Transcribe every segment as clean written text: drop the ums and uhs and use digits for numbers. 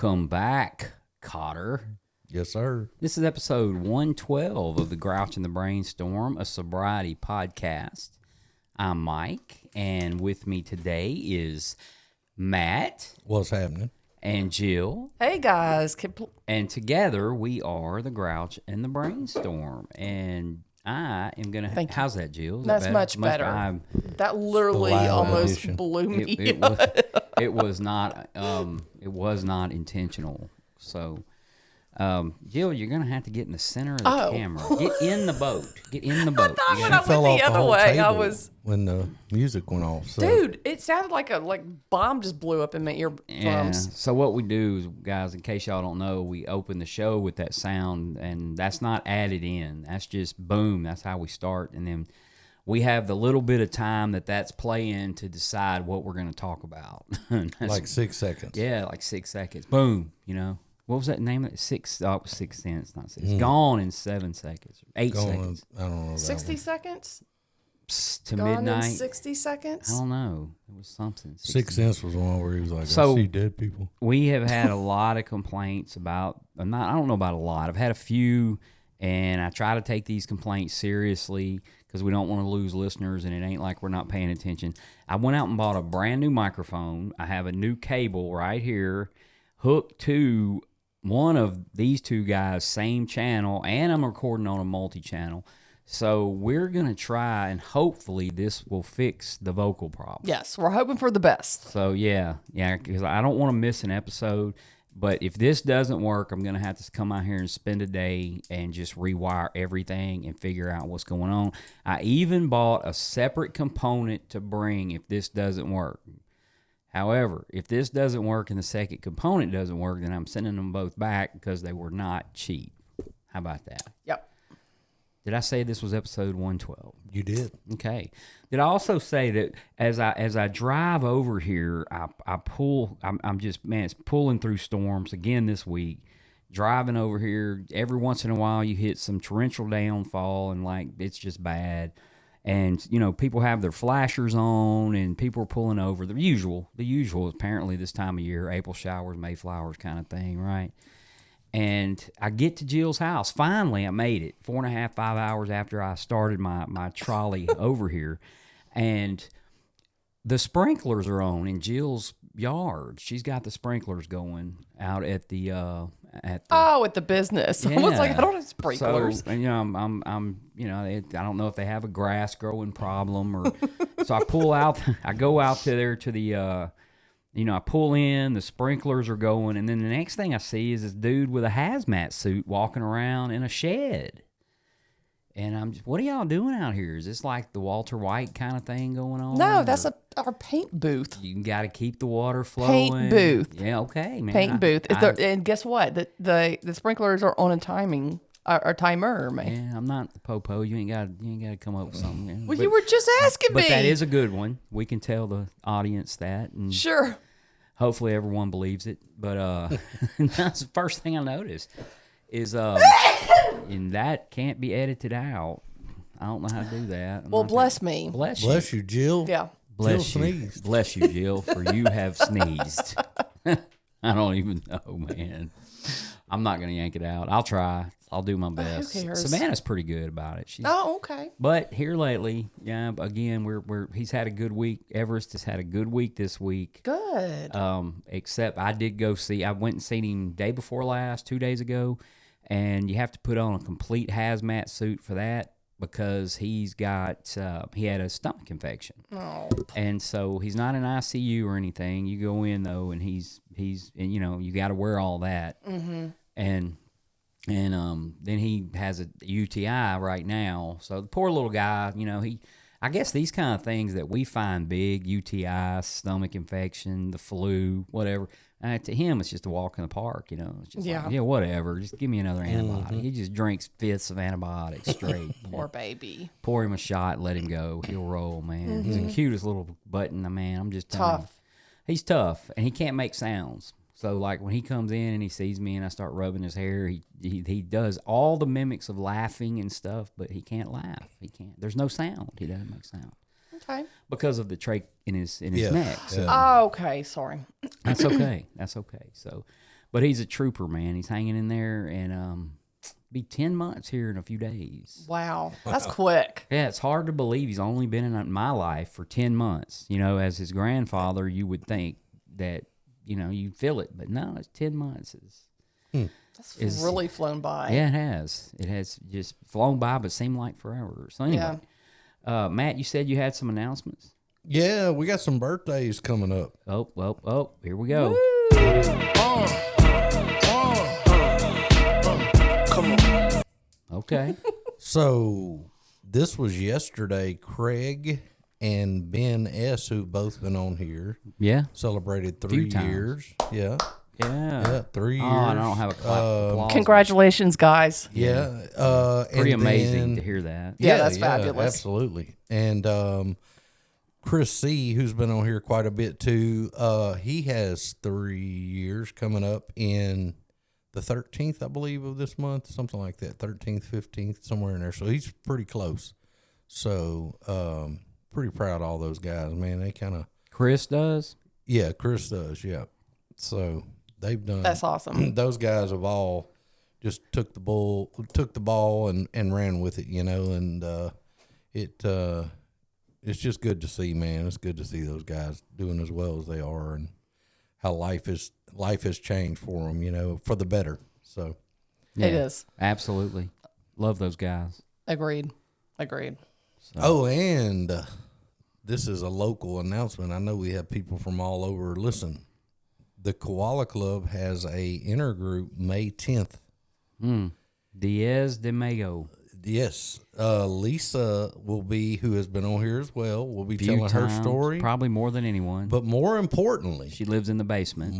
Welcome back, Cotter. Yes, sir. This is episode 112 of the Grouch and the Brainstorm, a sobriety podcast. I'm Mike, and with me today is Matt. What's happening? And Jill. Hey, guys. And together we are the Grouch and the Brainstorm. And I am going to... How's that, Jill? Is That's that much better. That literally almost blew me it was not intentional. So... Jill, you're going to have to get in the center of the camera. Get in the boat. Get in the boat. I thought when I went the other way, I was... When the music went off. So. Dude, it sounded like a bomb just blew up in my eardrums. Yeah. So what we do is, guys, in case y'all don't know, we open the show with that sound, and that's not added in. That's just boom. That's how we start. And then we have the little bit of time that's playing to decide what we're going to talk about. Like 6 seconds. Yeah, like 6 seconds. Boom, you know. What was that name? It was 6 cents, not 6. Gone in 7 seconds. 8 seconds. I don't know. 60 seconds? To Gone midnight. in 60 seconds? I don't know. It was something. 6 cents was one where he was like, I see dead people. We have had a lot of complaints about, I don't know about a lot. I've had a few, and I try to take these complaints seriously because we don't want to lose listeners, and it ain't like we're not paying attention. I went out and bought a brand new microphone. I have a new cable right here hooked to one of these two guys, same channel, and I'm recording on a multi-channel. So we're going to try, and hopefully this will fix the vocal problem. Yes, we're hoping for the best. So, yeah, because I don't want to miss an episode. But if this doesn't work, I'm going to have to come out here and spend a day and just rewire everything and figure out what's going on. I even bought a separate component to bring if this doesn't work. However, if this doesn't work and the second component doesn't work, then I'm sending them both back because they were not cheap. How about that? Yep. Did I say this was episode 112? You did. Okay. Did I also say that as I drive over here, I pull, I'm just, man, it's pulling through storms again this week. Driving over here, every once in a while you hit some torrential downfall and it's just bad. And, you know, people have their flashers on and people are pulling over. The usual apparently this time of year, April showers, May flowers kind of thing, right? And I get to Jill's house. Finally, I made it 4.5, 5 hours after I started my trolley over here. And the sprinklers are on in Jill's yard. She's got the sprinklers going out at the at the business. Yeah. I was like, I don't have sprinklers. So, and, you know, I'm you know, I don't know if they have a grass growing problem or. So I pull out. I go out to there to the. You know, I pull in. The sprinklers are going, and then the next thing I see is this dude with a hazmat suit walking around in a shed. And I'm just, what are y'all doing out here? Is this like the Walter White kind of thing going on? No, that's our paint booth. You got to keep the water flowing. Paint booth. Yeah, okay, man. Paint booth. And guess what? The sprinklers are on a timing, or timer, man. Yeah, I'm not the popo. You ain't got to come up with something. Well, you were just asking me. But that is a good one. We can tell the audience that. And sure. Hopefully everyone believes it. But that's the first thing I noticed. Is and that can't be edited out. I don't know how to do that. Well, bless me. Bless you, Jill. Yeah. Bless Jill you. sneezed. Bless you, Jill, for you have sneezed. I don't even know, man. I'm not going to yank it out. I'll try. I'll do my best. Who cares? Savannah's pretty good about it. Okay. But here lately, yeah, again, he's had a good week. Everest has had a good week this week. Good. Except I went and seen him day before last, 2 days ago, and you have to put on a complete hazmat suit for that because he had a stomach infection. Oh. And so he's not in ICU or anything. You go in though, and he's and you know, you got to wear all that. Mm-hmm. And then he has a UTI right now. So the poor little guy, you know, I guess these kind of things that we find big, UTI, stomach infection, the flu, whatever, to him it's just a walk in the park, you know. It's just like, yeah, whatever. Just give me another antibiotic. Mm-hmm. He just drinks fifths of antibiotics straight. Poor baby. Pour him a shot, let him go. He'll roll, man. Mm-hmm. He's the cutest little button, man. I'm just telling you. He's tough, and he can't make sounds. So, like, when he comes in and he sees me and I start rubbing his hair, he does all the mimics of laughing and stuff, but he can't laugh. He can't. There's no sound. He doesn't make sound. Okay. Because of the trach in his neck. So Oh, okay. Sorry. that's okay. That's okay. So, But he's a trooper, man. He's hanging in there, and be 10 months here in a few days. Wow, that's quick. Yeah, it's hard to believe he's only been in my life for 10 months. You know, as his grandfather, you would think that, you know, you feel it, but no, it's 10 months. That's really flown by. Yeah, it has. It has just flown by, but seemed like forever. So anyway, Matt, you said you had some announcements? Yeah, we got some birthdays coming up. Oh, here we go. Come on. Okay. So this was yesterday. Craig and Ben S., who've both been on here, Yeah. celebrated 3 times. years. Yeah, Yeah. 3 years. Oh, I don't have a applause. Congratulations, guys. Yeah, Pretty and amazing then- to hear that. Yeah, that's fabulous. Absolutely. And Chris C., who's been on here quite a bit too, he has 3 years coming up in the 13th, I believe, of this month, something like that, 13th, 15th, somewhere in there. So he's pretty close. So pretty proud of all those guys, man. They kind of, Chris does? yeah, Chris does, yeah. So they've done. That's awesome. Those guys have all just took the ball and ran with it, you know, and it's just good to see, man. It's good to see those guys doing as well as they are, and how life has changed for them, you know, for the better. So Yeah, It is. Absolutely. Love those guys. Agreed. Oh, and this is a local announcement. I know we have people from all over. Listen, the Koala Club has a intergroup May 10th. Diaz de Mayo. Yes, Lisa will be, who has been on here as well, will be Few telling her times, story. Probably more than anyone. But more importantly, She lives in the basement.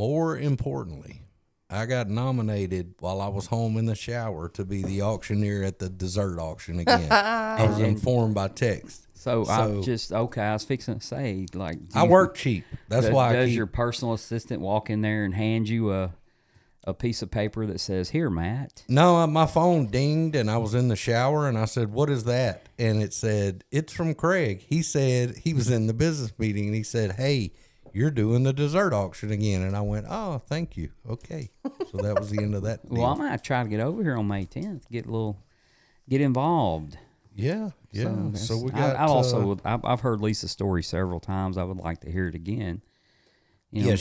I got nominated while I was home in the shower to be the auctioneer at the dessert auction again. I was informed by text. So I was fixing to say, like, I work cheap. That's why does your personal assistant walk in there and hand you a piece of paper that says, "Here, Matt"? No, my phone dinged and I was in the shower and I said, "What is that?" And it said, "It's from Craig." He said he was in the business meeting and he said, "Hey, you're doing the dessert auction again." And I went, "Oh, thank you. Okay." So that was the end of that deal. Well, I might try to get over here on May 10th, get involved. Yeah. So we got. I've heard Lisa's story several times. I would like to hear it again. You know,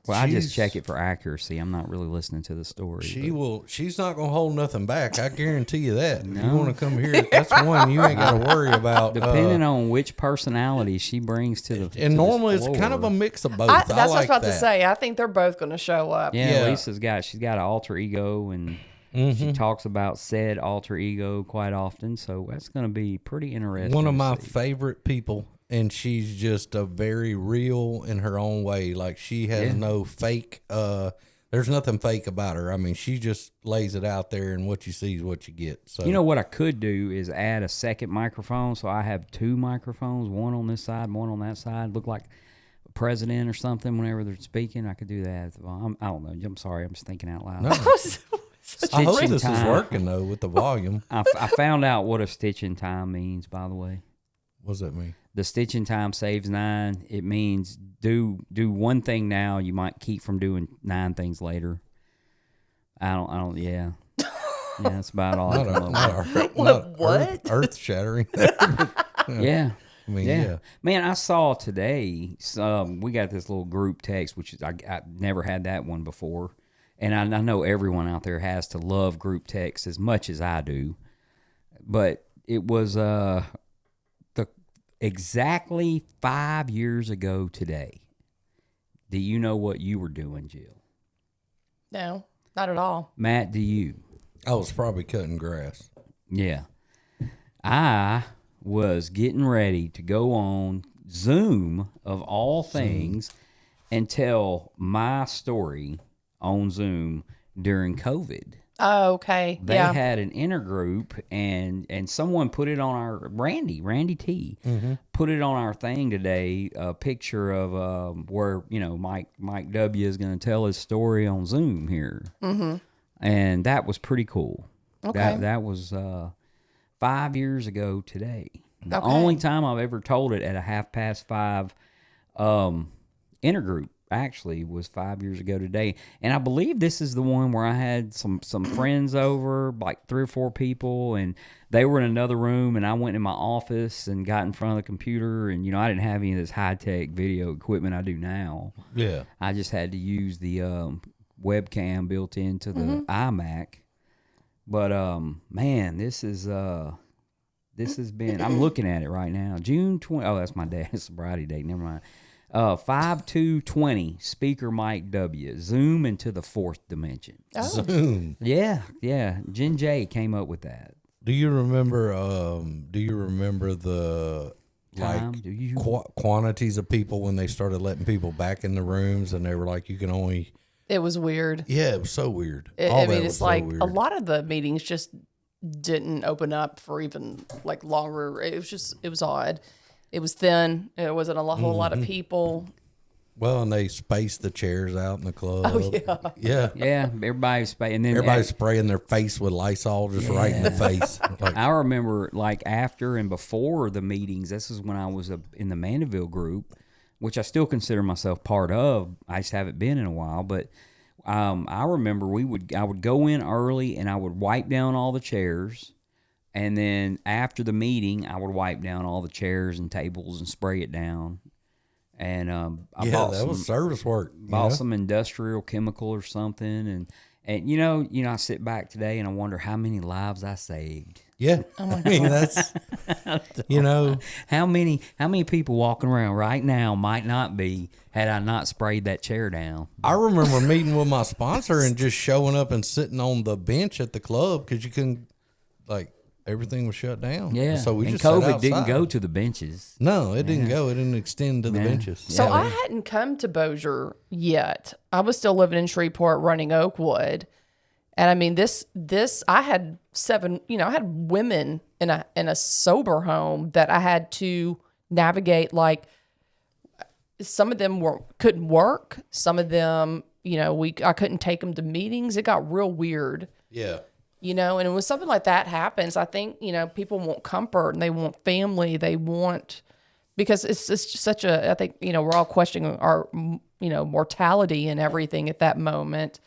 I just check it for accuracy. I'm not really listening to the story. She's not gonna hold nothing back. I guarantee you that. If you want to come here, that's one you ain't got to worry about. Depending on which personality she brings to the. And normally this it's kind of a floor. mix of both. That's what I was like about that. to say. I think they're both going to show up. Yeah, Yeah. she's got an alter ego, and she talks about said alter ego quite often. So that's going to be pretty interesting. One of to my see. favorite people, and she's just a very real in her own way. Like she has no fake. There's nothing fake about her. I mean, she just lays it out there, and what you see is what you get. So You know what I could do is add a second microphone, so I have two microphones, one on this side, one on that side. Look like a president or something whenever they're speaking. I could do that. I don't know. I'm sorry. I'm just thinking out loud. No. I hope Stitching this is time. working though with the volume. I found out what a stitching time means, by the way. What does that mean? The stitching time saves 9. It means do one thing now, you might keep from doing 9 things later. Yeah, that's about all I come up with. What? Earth shattering. Yeah. I mean, Yeah. yeah. Man, I saw today, we got this little group text, which is, I never had that one before. And I know everyone out there has to love group text as much as I do. But it was exactly 5 years ago today. Do you know what you were doing, Jill? No, not at all. Matt, do you? I was probably cutting grass. Yeah. I was getting ready to go on Zoom, of all things, and tell my story on Zoom during COVID. Oh, okay. They Yeah. had an intergroup, and someone put it on our Randy T, put it on our thing today. A picture of where Mike W is going to tell his story on Zoom here, and that was pretty cool. Okay. That was 5 years ago today. The Okay. only time I've ever told it at a 5:30 intergroup actually was 5 years ago today, and I believe this is the one where I had some friends over, like 3 or 4 people, and they were in another room, and I went in my office and got in front of the computer, and I didn't have any of this high tech video equipment I do now. Yeah. I just had to use the webcam built into the iMac. But man, this has been. I'm looking at it right now. June 20. Oh, that's my dad's sobriety date. Never mind. 5/2/20. Speaker Mike W. Zoom into the 4th dimension. Oh. Zoom. Yeah. Jen J came up with that. Do you remember? The Time, do you? quantities of people when they started letting people back in the rooms, and they were like, you can only. It was weird. Yeah, it was so weird. I mean, it's like a lot of the meetings just didn't open up for even like longer. It was odd. It was thin. It wasn't a whole lot of people. Well, and they spaced the chairs out in the club. Oh, yeah. Yeah. Yeah, everybody's and then Everybody's spraying their face with Lysol just right in the face. Like, I remember, like, after and before the meetings, this is when I was in the Mandeville group, which I still consider myself part of. I just haven't been in a while, but I remember I would go in early and I would wipe down all the chairs, and then after the meeting, I would wipe down all the chairs and tables and spray it down. And I bought that was service work. Bought some industrial chemical or something, and I sit back today and I wonder how many lives I saved. Yeah. Oh my I mean, that's, how many people walking around right now might not be had I not sprayed that chair down. I remember meeting with my sponsor and just showing up and sitting on the bench at the club because you couldn't, like, everything was shut down. Yeah. So we and just sat COVID outside. didn't go to the benches. No, it didn't go. It didn't extend to the benches. So I hadn't come to Bossier yet. I was still living in Shreveport, running Oakwood, and I mean this. I had 7. I had women in a sober home that I had to navigate. Like, some of them couldn't work. Some of them, I couldn't take them to meetings. It got real weird. Yeah. And when something like that happens, I think, people want comfort and they want family. They want, because it's just such I think, we're all questioning our, mortality and everything at that moment.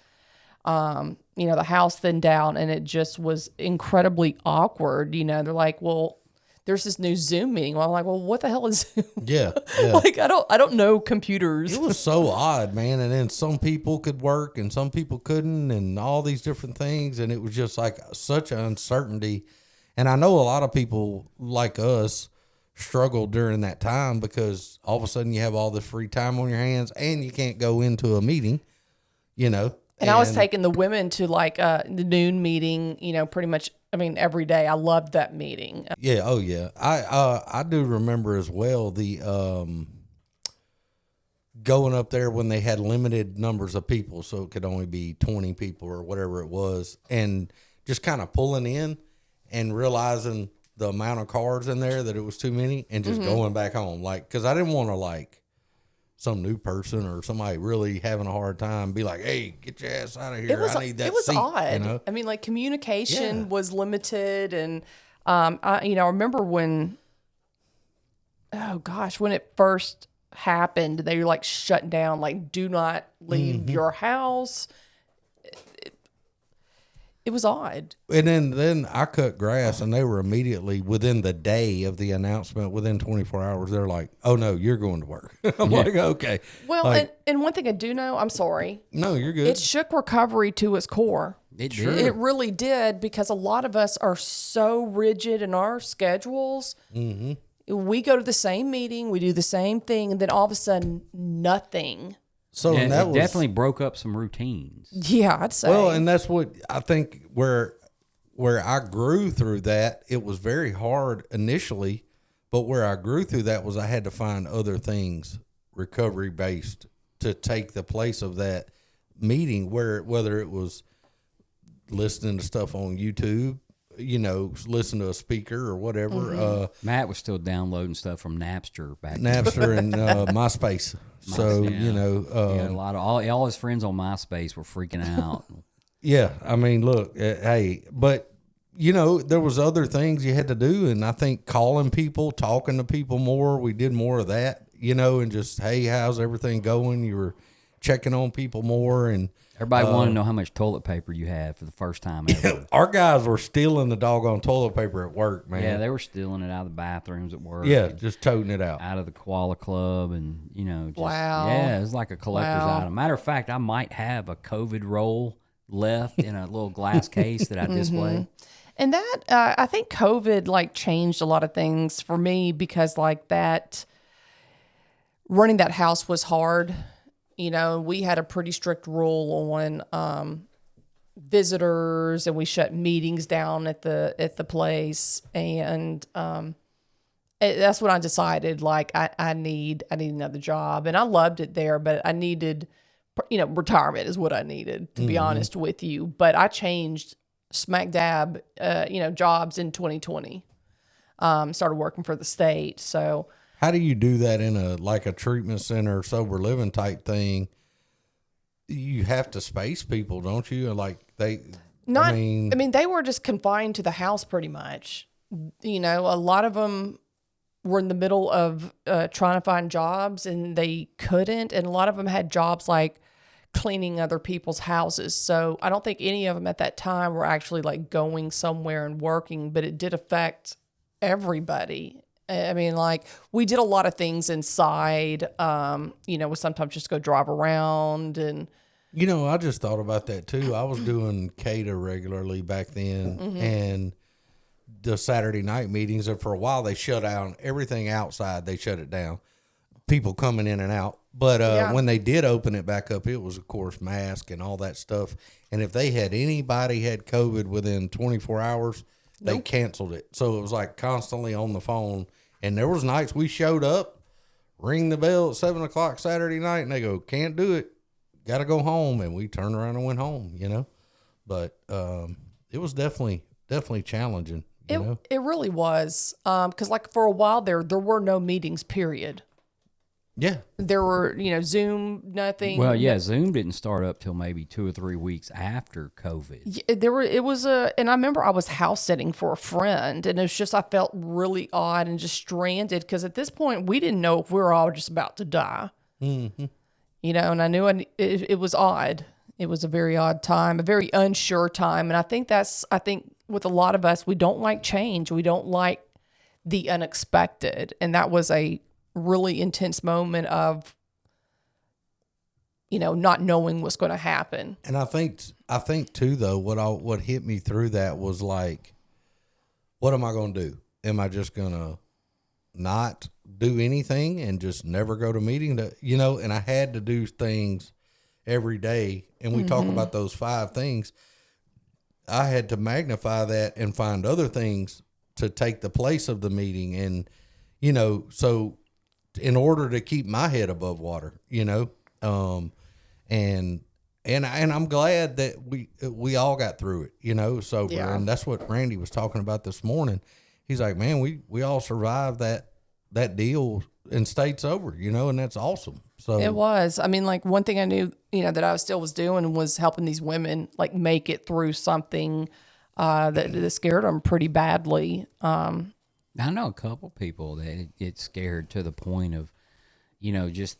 The house thinned down and it just was incredibly awkward. They're like, well, there's this new Zoom meeting. Well, I'm like, well, what the hell is Zoom? Yeah. Like, I don't know computers. It was so odd, man. And then some people could work and some people couldn't, and all these different things. And it was just like such an uncertainty. And I know a lot of people like us struggled during that time because all of a sudden you have all this free time on your hands and you can't go into a meeting, And I was taking the women to like the noon meeting, pretty much. I mean, every day. I loved that meeting. Yeah. Oh, yeah. I do remember as well the going up there when they had limited numbers of people, so it could only be 20 people or whatever it was, and just kind of pulling in and realizing the amount of cards in there that it was too many, and just going back home, like, because I didn't want to like some new person or somebody really having a hard time be like, hey, get your ass out of here. I need that It was seat, odd. I mean, like, communication was limited. And, I remember when it first happened, they were like shut down, like, do not leave your house. It was odd. And then I cut grass, and they were immediately, within the day of the announcement, within 24 hours, they're like, oh, no, you're going to work. I'm like, okay. Well, like, and one thing I do know, I'm sorry, no, you're good. it shook recovery to its core. It did. It really did, because a lot of us are so rigid in our schedules. Mm-hmm. We go to the same meeting, we do the same thing, and then all of a sudden, nothing. So Yeah, that it was definitely broke up some routines. Yeah, I'd say. well, and that's what I think where I grew through that. It was very hard initially, but where I grew through that was I had to find other things recovery based to take the place of that meeting. Whether it was listening to stuff on YouTube, listen to a speaker or whatever. Matt was still downloading stuff from Napster back Napster and MySpace. So a lot of all his friends on MySpace were freaking out. yeah. I mean, look, hey, but there was other things you had to do, and I think calling people, talking to people more. We did more of that. you know, and just, hey, how's everything going? You were checking on people more, and Everybody wanted to know how much toilet paper you had for the first time ever. our guys were stealing the doggone toilet paper at work, man. Yeah, they were stealing it out of the bathrooms at work. Yeah, just toting it out. Out of the Koala Club, and just, Wow. Yeah, it's like a collector's Wow. item. Matter of fact, I might have a COVID roll left in a little glass case that I display. And that, I think COVID like changed a lot of things for me because like that running that house was hard. You know, we had a pretty strict rule on visitors, and we shut meetings down at the place. And that's when I decided like I need another job, and I loved it there, but I needed, retirement is what I needed, to be honest with you. But I changed smack dab, jobs in 2020. Started working for the state, so. How do you do that in a treatment center, sober living type thing? You have to space people, don't you? Like they, I mean, they were just confined to the house pretty much. You know, a lot of them were in the middle of trying to find jobs and they couldn't. And a lot of them had jobs like cleaning other people's houses. So I don't think any of them at that time were actually like going somewhere and working, but it did affect everybody. I mean, like we did a lot of things inside, we sometimes just go drive around and. You know, I just thought about that too. I was doing CATA regularly back then, and the Saturday night meetings, and for a while they shut down everything outside. They shut it down, people coming in and out. But when they did open it back up, it was, of course, mask and all that stuff. And if they had anybody had COVID within 24 hours, they canceled it. So it was like constantly on the phone. And there was nights we showed up, ring the bell at 7 o'clock Saturday night, and they go, can't do it. Got to go home. And we turned around and went home, But it was definitely challenging. It really was. Because like for a while there were no meetings, period. Yeah. There were, Zoom, nothing. Well, yeah, Zoom didn't start up till maybe 2 or 3 weeks after COVID. And I remember I was house sitting for a friend, and it's just, I felt really odd and just stranded because at this point we didn't know if we were all just about to die. Mm-hmm. And I knew it was odd. It was a very odd time, a very unsure time. And I think with a lot of us, we don't like change. We don't like the unexpected. And that was a really intense moment of, not knowing what's going to happen. And I think too, though, what hit me through that was like, what am I going to do? Am I just going to not do anything and just never go to meeting? And I had to do things every day. And we talk about those 5 things. I had to magnify that and find other things to take the place of the meeting. And, so in order to keep my head above water, and I'm glad that we all got through it, sober. Yeah. And that's what Randy was talking about this morning. He's like, man, we all survived that deal and stayed sober, and that's awesome. So it was. I mean, like one thing I knew, that I still was doing was helping these women like make it through something that scared them pretty badly. I know a couple people that get scared to the point of, just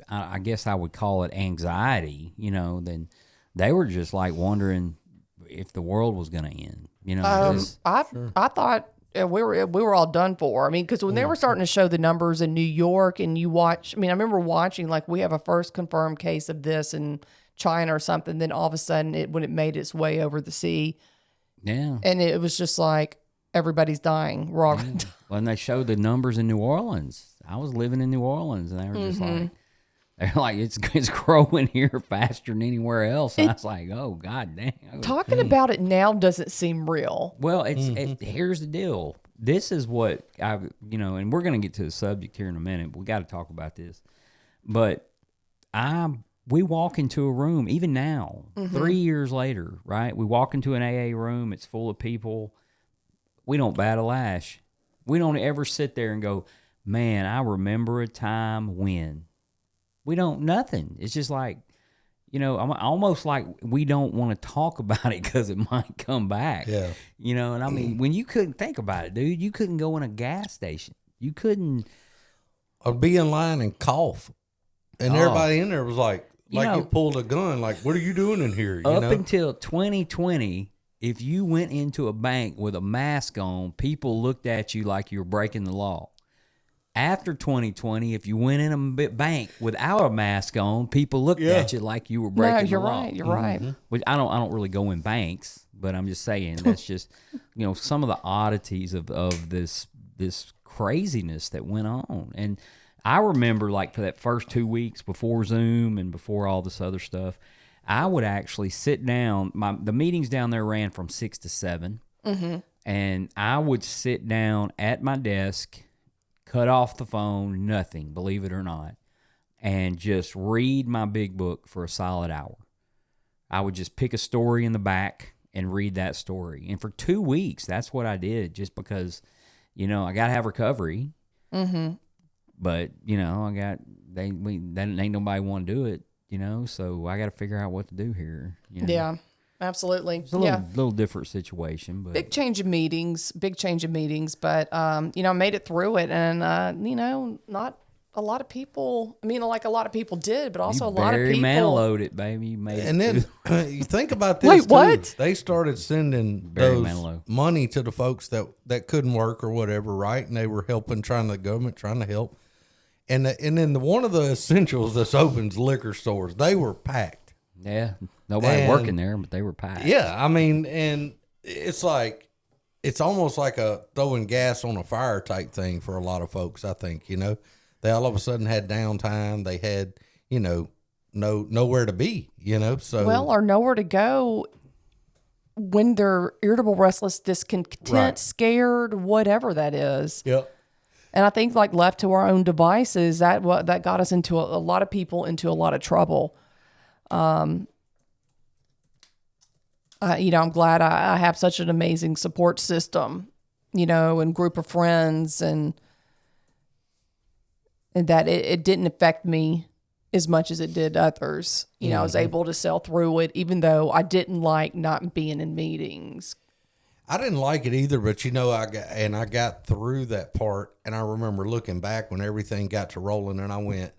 I guess I would call it anxiety, then they were just like wondering if the world was going to end, I thought we were all done for. I mean, because when they were starting to show the numbers in New York and you watch, I remember watching like we have a first confirmed case of this in China or something. Then all of a sudden when it made its way over the sea. Yeah. And it was just like, everybody's dying. We're all going to die. When they showed the numbers in New Orleans, I was living in New Orleans, and they were just like, they're like, it's growing here faster than anywhere else. And I was like, oh, God damn. Talking about it now doesn't seem real. Well, here's the deal. This is what and we're going to get to the subject here in a minute. But we got to talk about this. But we walk into a room, even now, 3 years later, right? We walk into an AA room. It's full of people. We don't bat a lash. We don't ever sit there and go, man, I remember a time when. We don't, nothing. It's just like, I'm almost like we don't want to talk about it because it might come back. Yeah. And I mean, when you couldn't think about it, dude, you couldn't go in a gas station. You couldn't. I'd be in line and cough, and everybody in there was like You know- you pulled a gun. Like, what are you doing in here? You Up know? until 2020, if you went into a bank with a mask on, people looked at you like you were breaking the law. After 2020, if you went in a bank without a mask on, people looked at you like you were breaking No, the you're law. right. You're right. Which I don't really go in banks, but I'm just saying that's just some of the oddities of this craziness that went on. And I remember like for that first 2 weeks before Zoom and before all this other stuff, I would actually sit down. The meetings down there ran from 6 to 7, and I would sit down at my desk, cut off the phone, nothing, believe it or not, and just read my big book for a solid hour. I would just pick a story in the back and read that story. And for 2 weeks, that's what I did, just because, I got to have recovery. Mm-hmm. But, ain't nobody want to do it, so I got to figure out what to do here. Yeah, absolutely. It's a little different situation, but Big change of meetings, but, I made it through it, and, not a lot of people, like a lot of people did, but also a lot of people. Barry Manilow it, baby. You made And it then you think about this. Wait, too. what? They started sending Barry those Manilow. money to the folks that couldn't work or whatever, right? And they were helping, the government trying to help. And then one of the essentials that's open is liquor stores. They were packed. Yeah, nobody And- working there, but they were packed. Yeah, and it's like it's almost like a throwing gas on a fire type thing for a lot of folks. I think they all of a sudden had downtime. They had nowhere to be. So or nowhere to go when they're irritable, restless, discontent, Right. scared, whatever that is. Yep. And I think like left to our own devices, that got us into a lot of people into a lot of trouble. I'm glad I have such an amazing support system, and group of friends, and that it didn't affect me as much as it did others. I was able to sail through it, even though I didn't like not being in meetings. I didn't like it either, but I got through that part, and I remember looking back when everything got to rolling, and I went,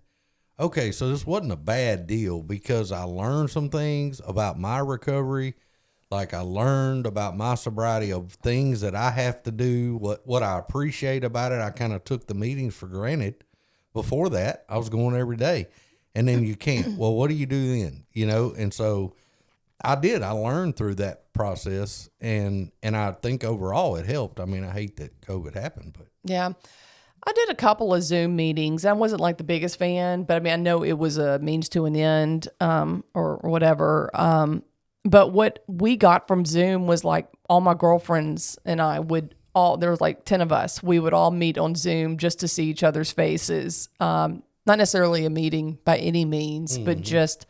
okay, so this wasn't a bad deal because I learned some things about my recovery. Like I learned about my sobriety of things that I have to do, what I appreciate about it. I kind of took the meetings for granted. Before that, I was going every day, and then you can't. Well, what do you do then? And so I did. I learned through that process, and I think overall it helped. I mean, I hate that COVID happened, but Yeah. I did a couple of Zoom meetings. I wasn't like the biggest fan, but I know it was a means to an end, or whatever. But what we got from Zoom was like all my girlfriends and I there was like 10 of us. We would all meet on Zoom just to see each other's faces. Not necessarily a meeting by any means, but just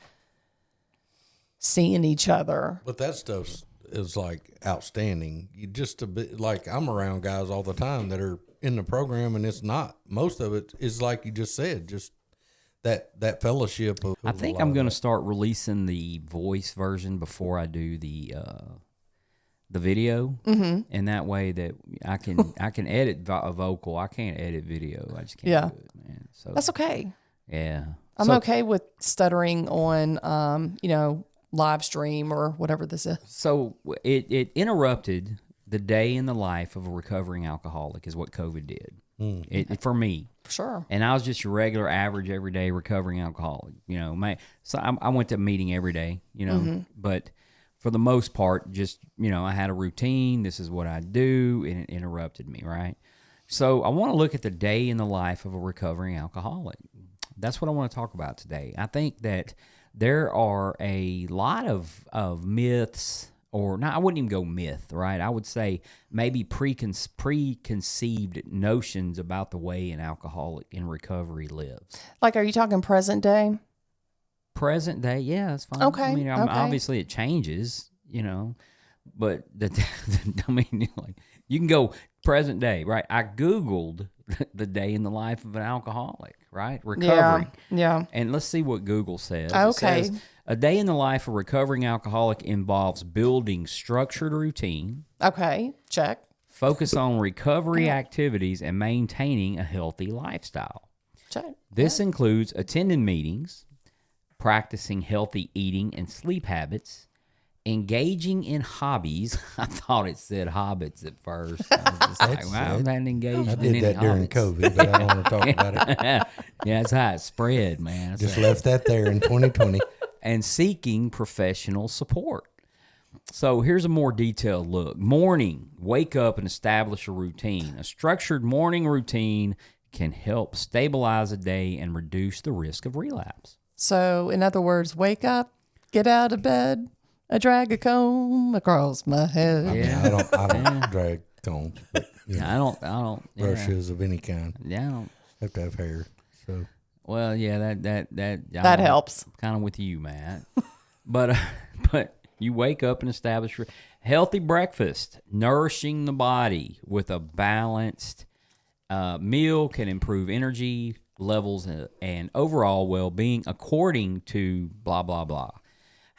seeing each other. But that stuff is like outstanding. You just a bit like I'm around guys all the time that are in the program, and it's not. Most of it is like you just said, just that fellowship. I think I'm going to start releasing the voice version before I do the video, and that way that I can edit a vocal. I can't edit video. I just can't Yeah. do it, man. So That's okay. yeah. I'm okay with stuttering on, live stream or whatever this is. So it interrupted the day in the life of a recovering alcoholic is what COVID did. It for me. Sure. And I was just your regular, average, everyday recovering alcoholic. So I went to a meeting every day. But for the most part, just I had a routine. This is what I do, and it interrupted me. Right. So I want to look at the day in the life of a recovering alcoholic. That's what I want to talk about today. I think that there are a lot of myths. Or not, I wouldn't even go myth, right? I would say maybe preconceived notions about the way an alcoholic in recovery lives. Like, are you talking present day? Present day, yeah, that's fine. Okay, I mean, okay. obviously it changes, but you can go present day, right? I Googled the day in the life of an alcoholic, right? Recovery. Yeah. And let's see what Google says. Okay. It says, a day in the life of a recovering alcoholic involves building structured routine, Okay. Check. focus on recovery activities, and maintaining a healthy lifestyle. Check. This includes attending meetings, practicing healthy eating and sleep habits, engaging in hobbies. I thought it said hobbits at first. I was just like, wow, I'm not engaged I in did any that during hobbits. COVID, but I don't want to talk about it. Yeah, that's how it spread, man. Just left that there in 2020. And seeking professional support. So here's a more detailed look. Morning, wake up and establish a routine. A structured morning routine can help stabilize a day and reduce the risk of relapse. So, in other words, wake up, get out of bed, I drag a comb across my head. Yeah. I don't drag combs, but I don't. Yeah. brushes of any kind. Yeah, I don't. Have to have hair. So Well, yeah, That helps. Kind of with you, Matt. but you wake up and establish a healthy breakfast, nourishing the body with a balanced meal can improve energy levels and overall well-being according to blah, blah, blah.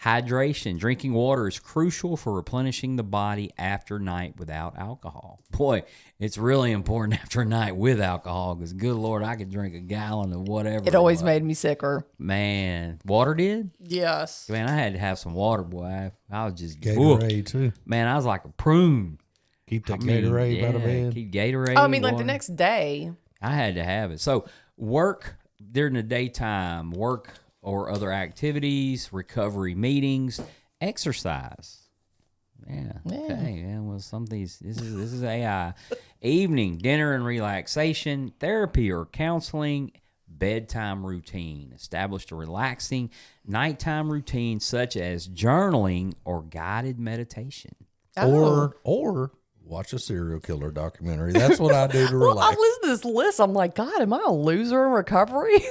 Hydration, drinking water is crucial for replenishing the body after night without alcohol. Boy, it's really important after a night with alcohol because, good Lord, I could drink a gallon of whatever. It always was. made me sicker. Man, water did? Yes. Man, I had to have some water, boy. I was just, Gatorade too. man, I was like a prune. Keep that I mean, Gatorade out of yeah, bed. Keep Gatorade. Oh, I mean, like the water. next day. I had to have it. So work during the daytime, work or other activities, recovery meetings, exercise. Yeah. Okay. Yeah. Well, some of these. This is AI. Evening, dinner and relaxation, therapy or counseling, bedtime routine. Established a relaxing nighttime routine such as journaling or guided meditation. Oh. Or watch a serial killer documentary. That's what I do to Well, I relax. listen to this list. I'm like, God, am I a loser in recovery?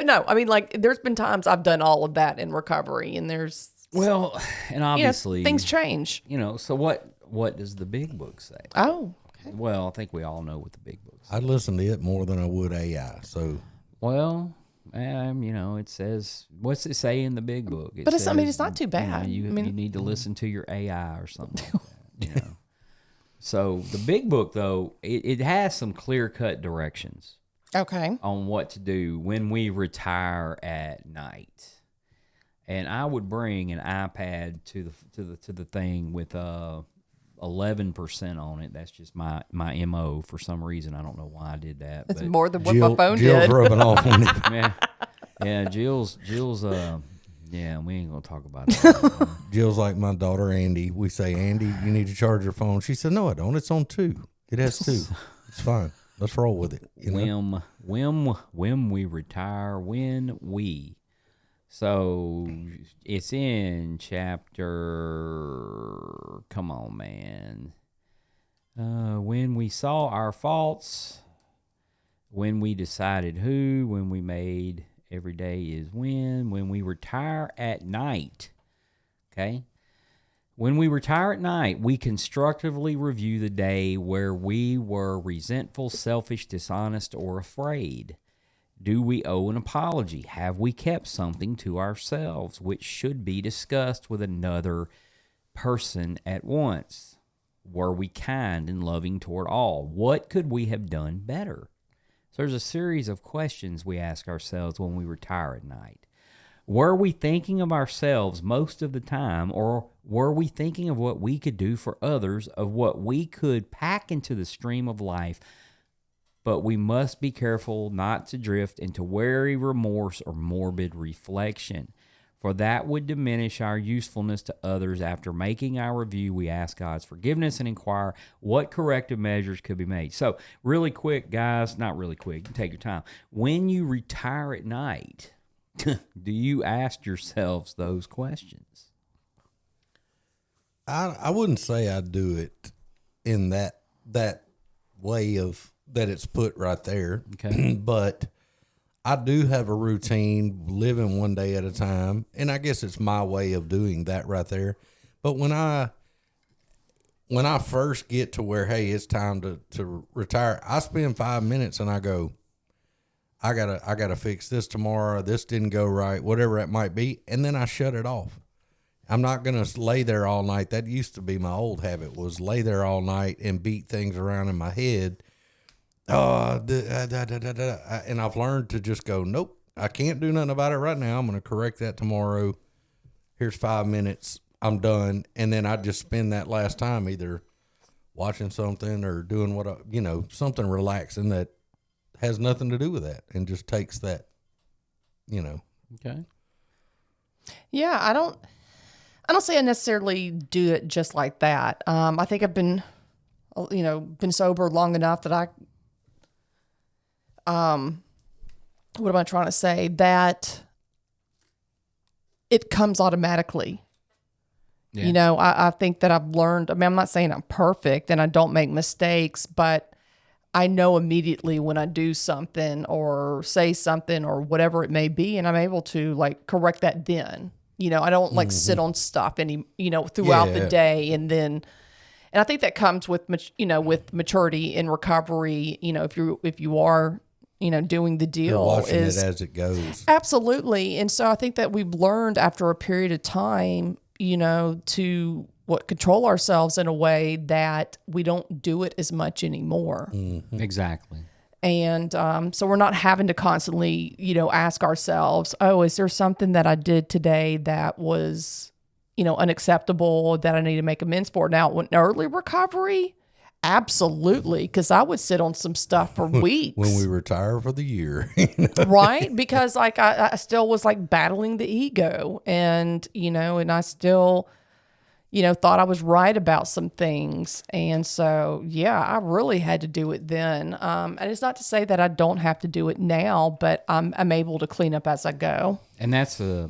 No, I mean, like, there's been times I've done all of that in recovery, and there's, Well, and obviously, things change. So what does the big book say? Oh, okay. Well, I think we all know what the big book says. I'd listen to it more than I would AI. So Well, it says, what's it say in the big book? But it's says, not too bad. You I mean, you need to listen to your AI or something like that, So the big book, though, it has some clear-cut directions okay. on what to do when we retire at night. And I would bring an iPad to the thing with 11% on it. That's just my MO for some reason. I don't know why I did that. It's but more than what my phone Jill's did. rubbing off on me. yeah, Jill's yeah, we ain't gonna talk about that. Jill's like my daughter Andy. We say, Andy, you need to charge your phone. She said, no, I don't. It's on 2. It has 2. It's fine. Let's roll with it. You know? When we retire, when we. So it's in chapter. Come on, man. When we saw our faults, when we decided who, when we made every day is when we retire at night. Okay. When we retire at night, we constructively review the day where we were resentful, selfish, dishonest, or afraid. Do we owe an apology? Have we kept something to ourselves which should be discussed with another person at once? Were we kind and loving toward all? What could we have done better? So there's a series of questions we ask ourselves when we retire at night. Were we thinking of ourselves most of the time, or were we thinking of what we could do for others, of what we could pack into the stream of life? But we must be careful not to drift into weary remorse or morbid reflection, for that would diminish our usefulness to others. After making our review, we ask God's forgiveness and inquire what corrective measures could be made. So really quick, guys, not really quick, you can take your time. When you retire at night, do you ask yourselves those questions? I wouldn't say I do it in that way of that it's put right there. Okay. But I do have a routine, living one day at a time, and I guess it's my way of doing that right there. But when I first get to where, hey, it's time to retire, I spend 5 minutes and I go, I gotta fix this tomorrow. This didn't go right, whatever it might be, and then I shut it off. I'm not gonna lay there all night. That used to be my old habit, was lay there all night and beat things around in my head. and I've learned to just go, nope, I can't do nothing about it right now. I'm going to correct that tomorrow. Here's 5 minutes. I'm done. And then I just spend that last time either watching something or doing something relaxing that has nothing to do with that and just takes that, Okay. Yeah, I don't say I necessarily do it just like that. I think I've been sober long enough that what am I trying to say? That it comes automatically. Yeah. I think that I've learned, I mean, I'm not saying I'm perfect and I don't make mistakes, but I know immediately when I do something or say something or whatever it may be, and I'm able to like correct that then. I don't like sit on stuff throughout the day and I think that comes with with maturity and recovery. If you are doing the deal, you're watching it as it goes. Absolutely. And so I think that we've learned after a period of time, to control ourselves in a way that we don't do it as much anymore. Mm-hmm. Exactly. And so we're not having to constantly, ask ourselves, oh, is there something that I did today that was, unacceptable that I need to make amends for? Now, when early recovery, absolutely, because I would sit on some stuff for weeks. When we retire for the year. Right? Because like I still was like battling the ego and, and I still, thought I was right about some things. And so, yeah, I really had to do it then. And it's not to say that I don't have to do it now, but I'm able to clean up as I go. And that's a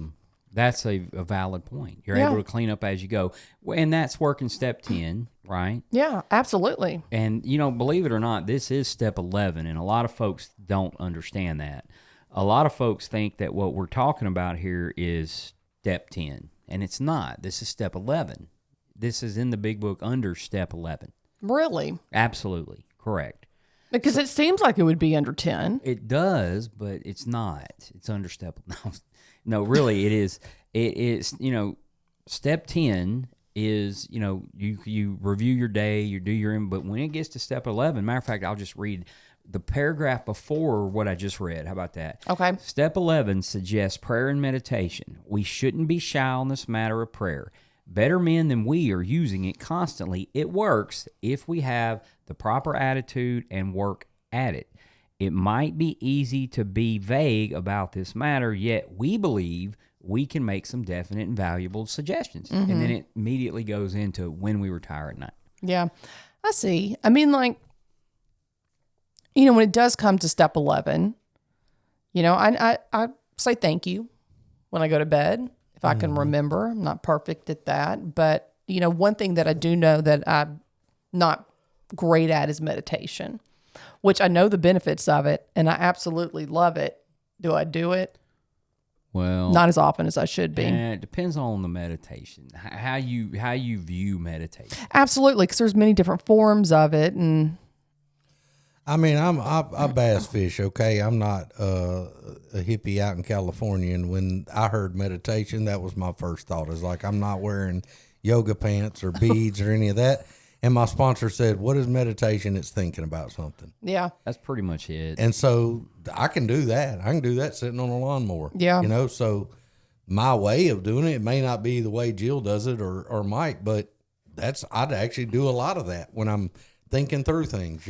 valid point. You're Yeah. able to clean up as you go. And that's working step 10, right? Yeah, absolutely. And, believe it or not, this is step 11, and a lot of folks don't understand that. A lot of folks think that what we're talking about here is step 10, and it's not. This is step 11. This is in the big book under step 11. Really? Absolutely. Correct. Because it seems like it would be under 10. It does, but it's not. It's under step. No, really, it is. It is. Step 10 is. You review your day, you do your. But when it gets to step 11, matter of fact, I'll just read the paragraph before what I just read. How about that? Okay. Step 11 suggests prayer and meditation. We shouldn't be shy on this matter of prayer. Better men than we are using it constantly. It works if we have the proper attitude and work at it. It might be easy to be vague about this matter, yet we believe we can make some definite and valuable suggestions. Mm-hmm. And then it immediately goes into when we retire at night. Yeah, I see. I mean, like, when it does come to step 11, I say thank you when I go to bed. If I can remember, I'm not perfect at that. But, one thing that I do know that I'm not great at is meditation, which I know the benefits of it and I absolutely love it. Do I do it? Well, Not as often as I should be. it depends on the meditation, how you view meditation. Absolutely, because there's many different forms of it. And I mean, I bass fish, okay? I'm not a hippie out in California, and when I heard meditation, that was my first thought. Is like, I'm not wearing yoga pants or beads or any of that. And my sponsor said, what is meditation? It's thinking about something. yeah, That's pretty much it. And so I can do that. I can do that sitting on a lawnmower. Yeah. So my way of doing it may not be the way Jill does it or Mike, but I'd actually do a lot of that when I'm thinking through things,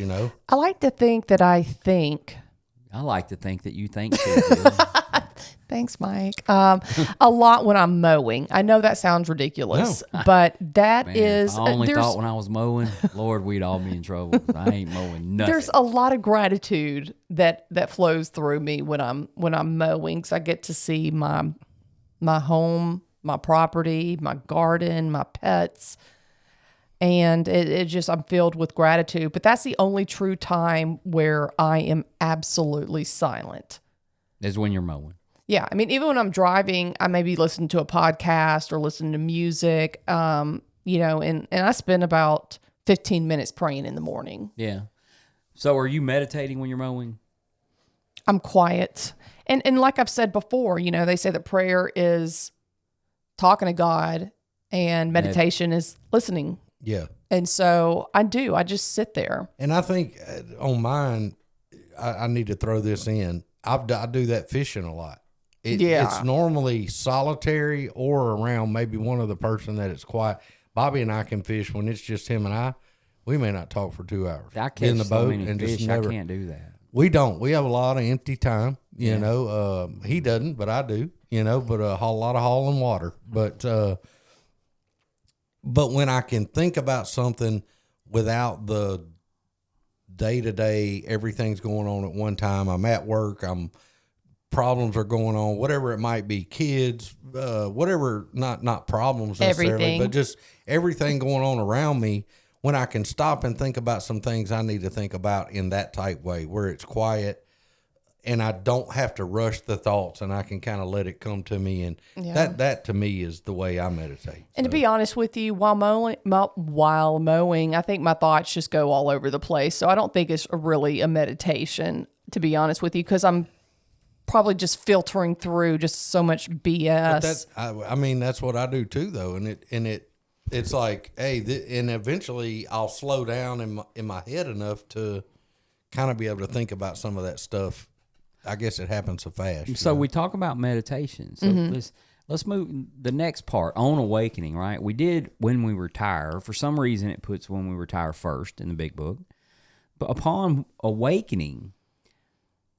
I like to think that I think. I like to think that you think too. Jill. Thanks, Mike. A lot when I'm mowing. I know that sounds ridiculous, but that Man, is. I only there's, thought when I was mowing, Lord, we'd all be in trouble. 'Cause I ain't mowing nothing. there's a lot of gratitude that flows through me when I'm mowing. 'Cause I get to see my home, my property, my garden, my pets. And it just, I'm filled with gratitude. But that's the only true time where I am absolutely silent. Is when you're mowing. Yeah. I mean, even when I'm driving, I maybe listen to a podcast or listen to music, and I spend about 15 minutes praying in the morning. Yeah. So are you meditating when you're mowing? I'm quiet. And like I've said before, they say that prayer is talking to God and meditation is listening. Yeah. And so I do. I just sit there. And I think on mine, I need to throw this in. I do that fishing a lot. Yeah. It's normally solitary or around maybe one other person that it's quiet. Bobby and I can fish when it's just him and I. We may not talk for 2 hours. I catch in the so boat many and fish, just never. I can't do that. We don't. We have a lot of empty time. You know, he doesn't, but I do. You know, but a whole lot of hauling water. But when I can think about something without the day-to-day, everything's going on at one time. I'm at work. Problems are going on, whatever it might be, kids, whatever, not problems necessarily, Everything. but just everything going on around me. When I can stop and think about some things I need to think about in that type way, where it's quiet and I don't have to rush the thoughts and I can kind of let it come to me. And that to me is the way I meditate. And to be honest with you, while mowing, I think my thoughts just go all over the place. So I don't think it's really a meditation, to be honest with you, because I'm probably just filtering through just so much BS. I mean, that's what I do too, though. And it's like, hey, and eventually I'll slow down in my head enough to kind of be able to think about some of that stuff. I guess it happens so fast. So we talk about meditation. So let's move the next part on awakening, right? We did when we retire. For some reason, it puts when we retire first in the big book. But upon awakening,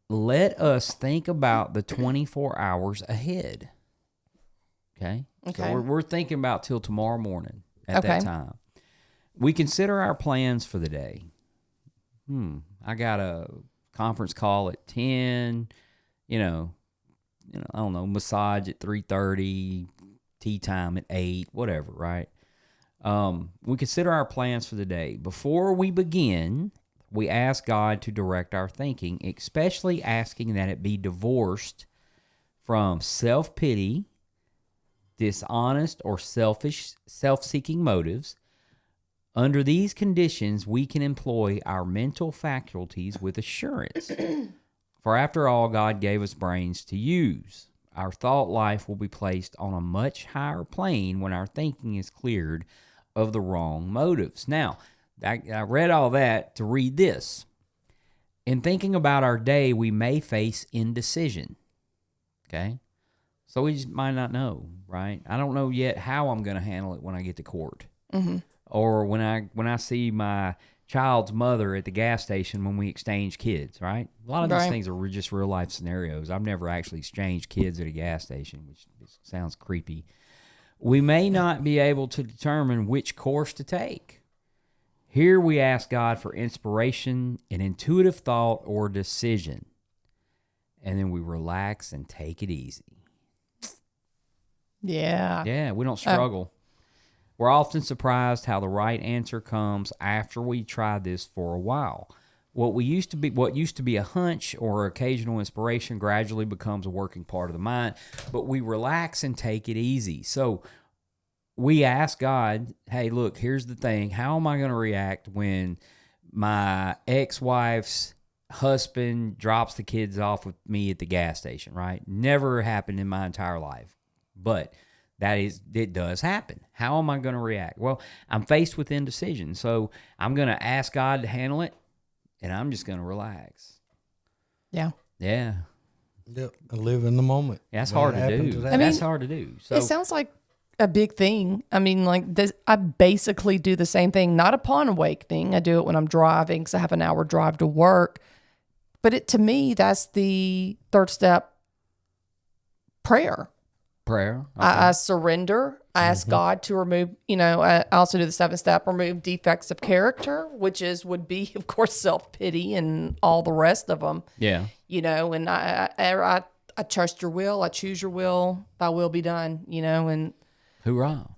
let us think about the 24 hours ahead. Okay? So we're thinking about till tomorrow morning at that time. We consider our plans for the day. I got a conference call at 10, I don't know, massage at 3:30, tea time at 8, whatever, right? We consider our plans for the day. Before we begin, we ask God to direct our thinking, especially asking that it be divorced from self-pity, dishonest or selfish, self-seeking motives. Under these conditions, we can employ our mental faculties with assurance. For after all, God gave us brains to use. Our thought life will be placed on a much higher plane when our thinking is cleared of the wrong motives. Now, I read all that to read this. In thinking about our day, we may face indecision. Okay? So we just might not know, right? I don't know yet how I'm going to handle it when I get to court. Or when I see my child's mother at the gas station when we exchange kids, right? A lot of these things are just real life scenarios. I've never actually exchanged kids at a gas station, which sounds creepy. We may not be able to determine which course to take. Here we ask God for inspiration, an intuitive thought, or decision. And then we relax and take it easy. Yeah. Yeah, we don't struggle. We're often surprised how the right answer comes after we try this for a while. What used to be a hunch or occasional inspiration gradually becomes a working part of the mind, but we relax and take it easy. So we ask God, hey, look, here's the thing. How am I going to react when my ex-wife's husband drops the kids off with me at the gas station, right? Never happened in my entire life, but it does happen. How am I going to react? Well, I'm faced with indecision, so I'm going to ask God to handle it, and I'm just going to relax. Yeah. Yeah. Yep. Live in the moment. That's hard to do. That's hard to do. So it sounds like a big thing. I mean, like this, I basically do the same thing, not upon awakening. I do it when I'm driving because I have an hour drive to work. But to me, that's the third step prayer. Prayer. Okay. I surrender. I ask God to remove, I also do the 7th step, remove defects of character, which would be, of course, self-pity and all the rest of them. Yeah. And I trust your will. I choose your will. Thy will be done, and Hoorah.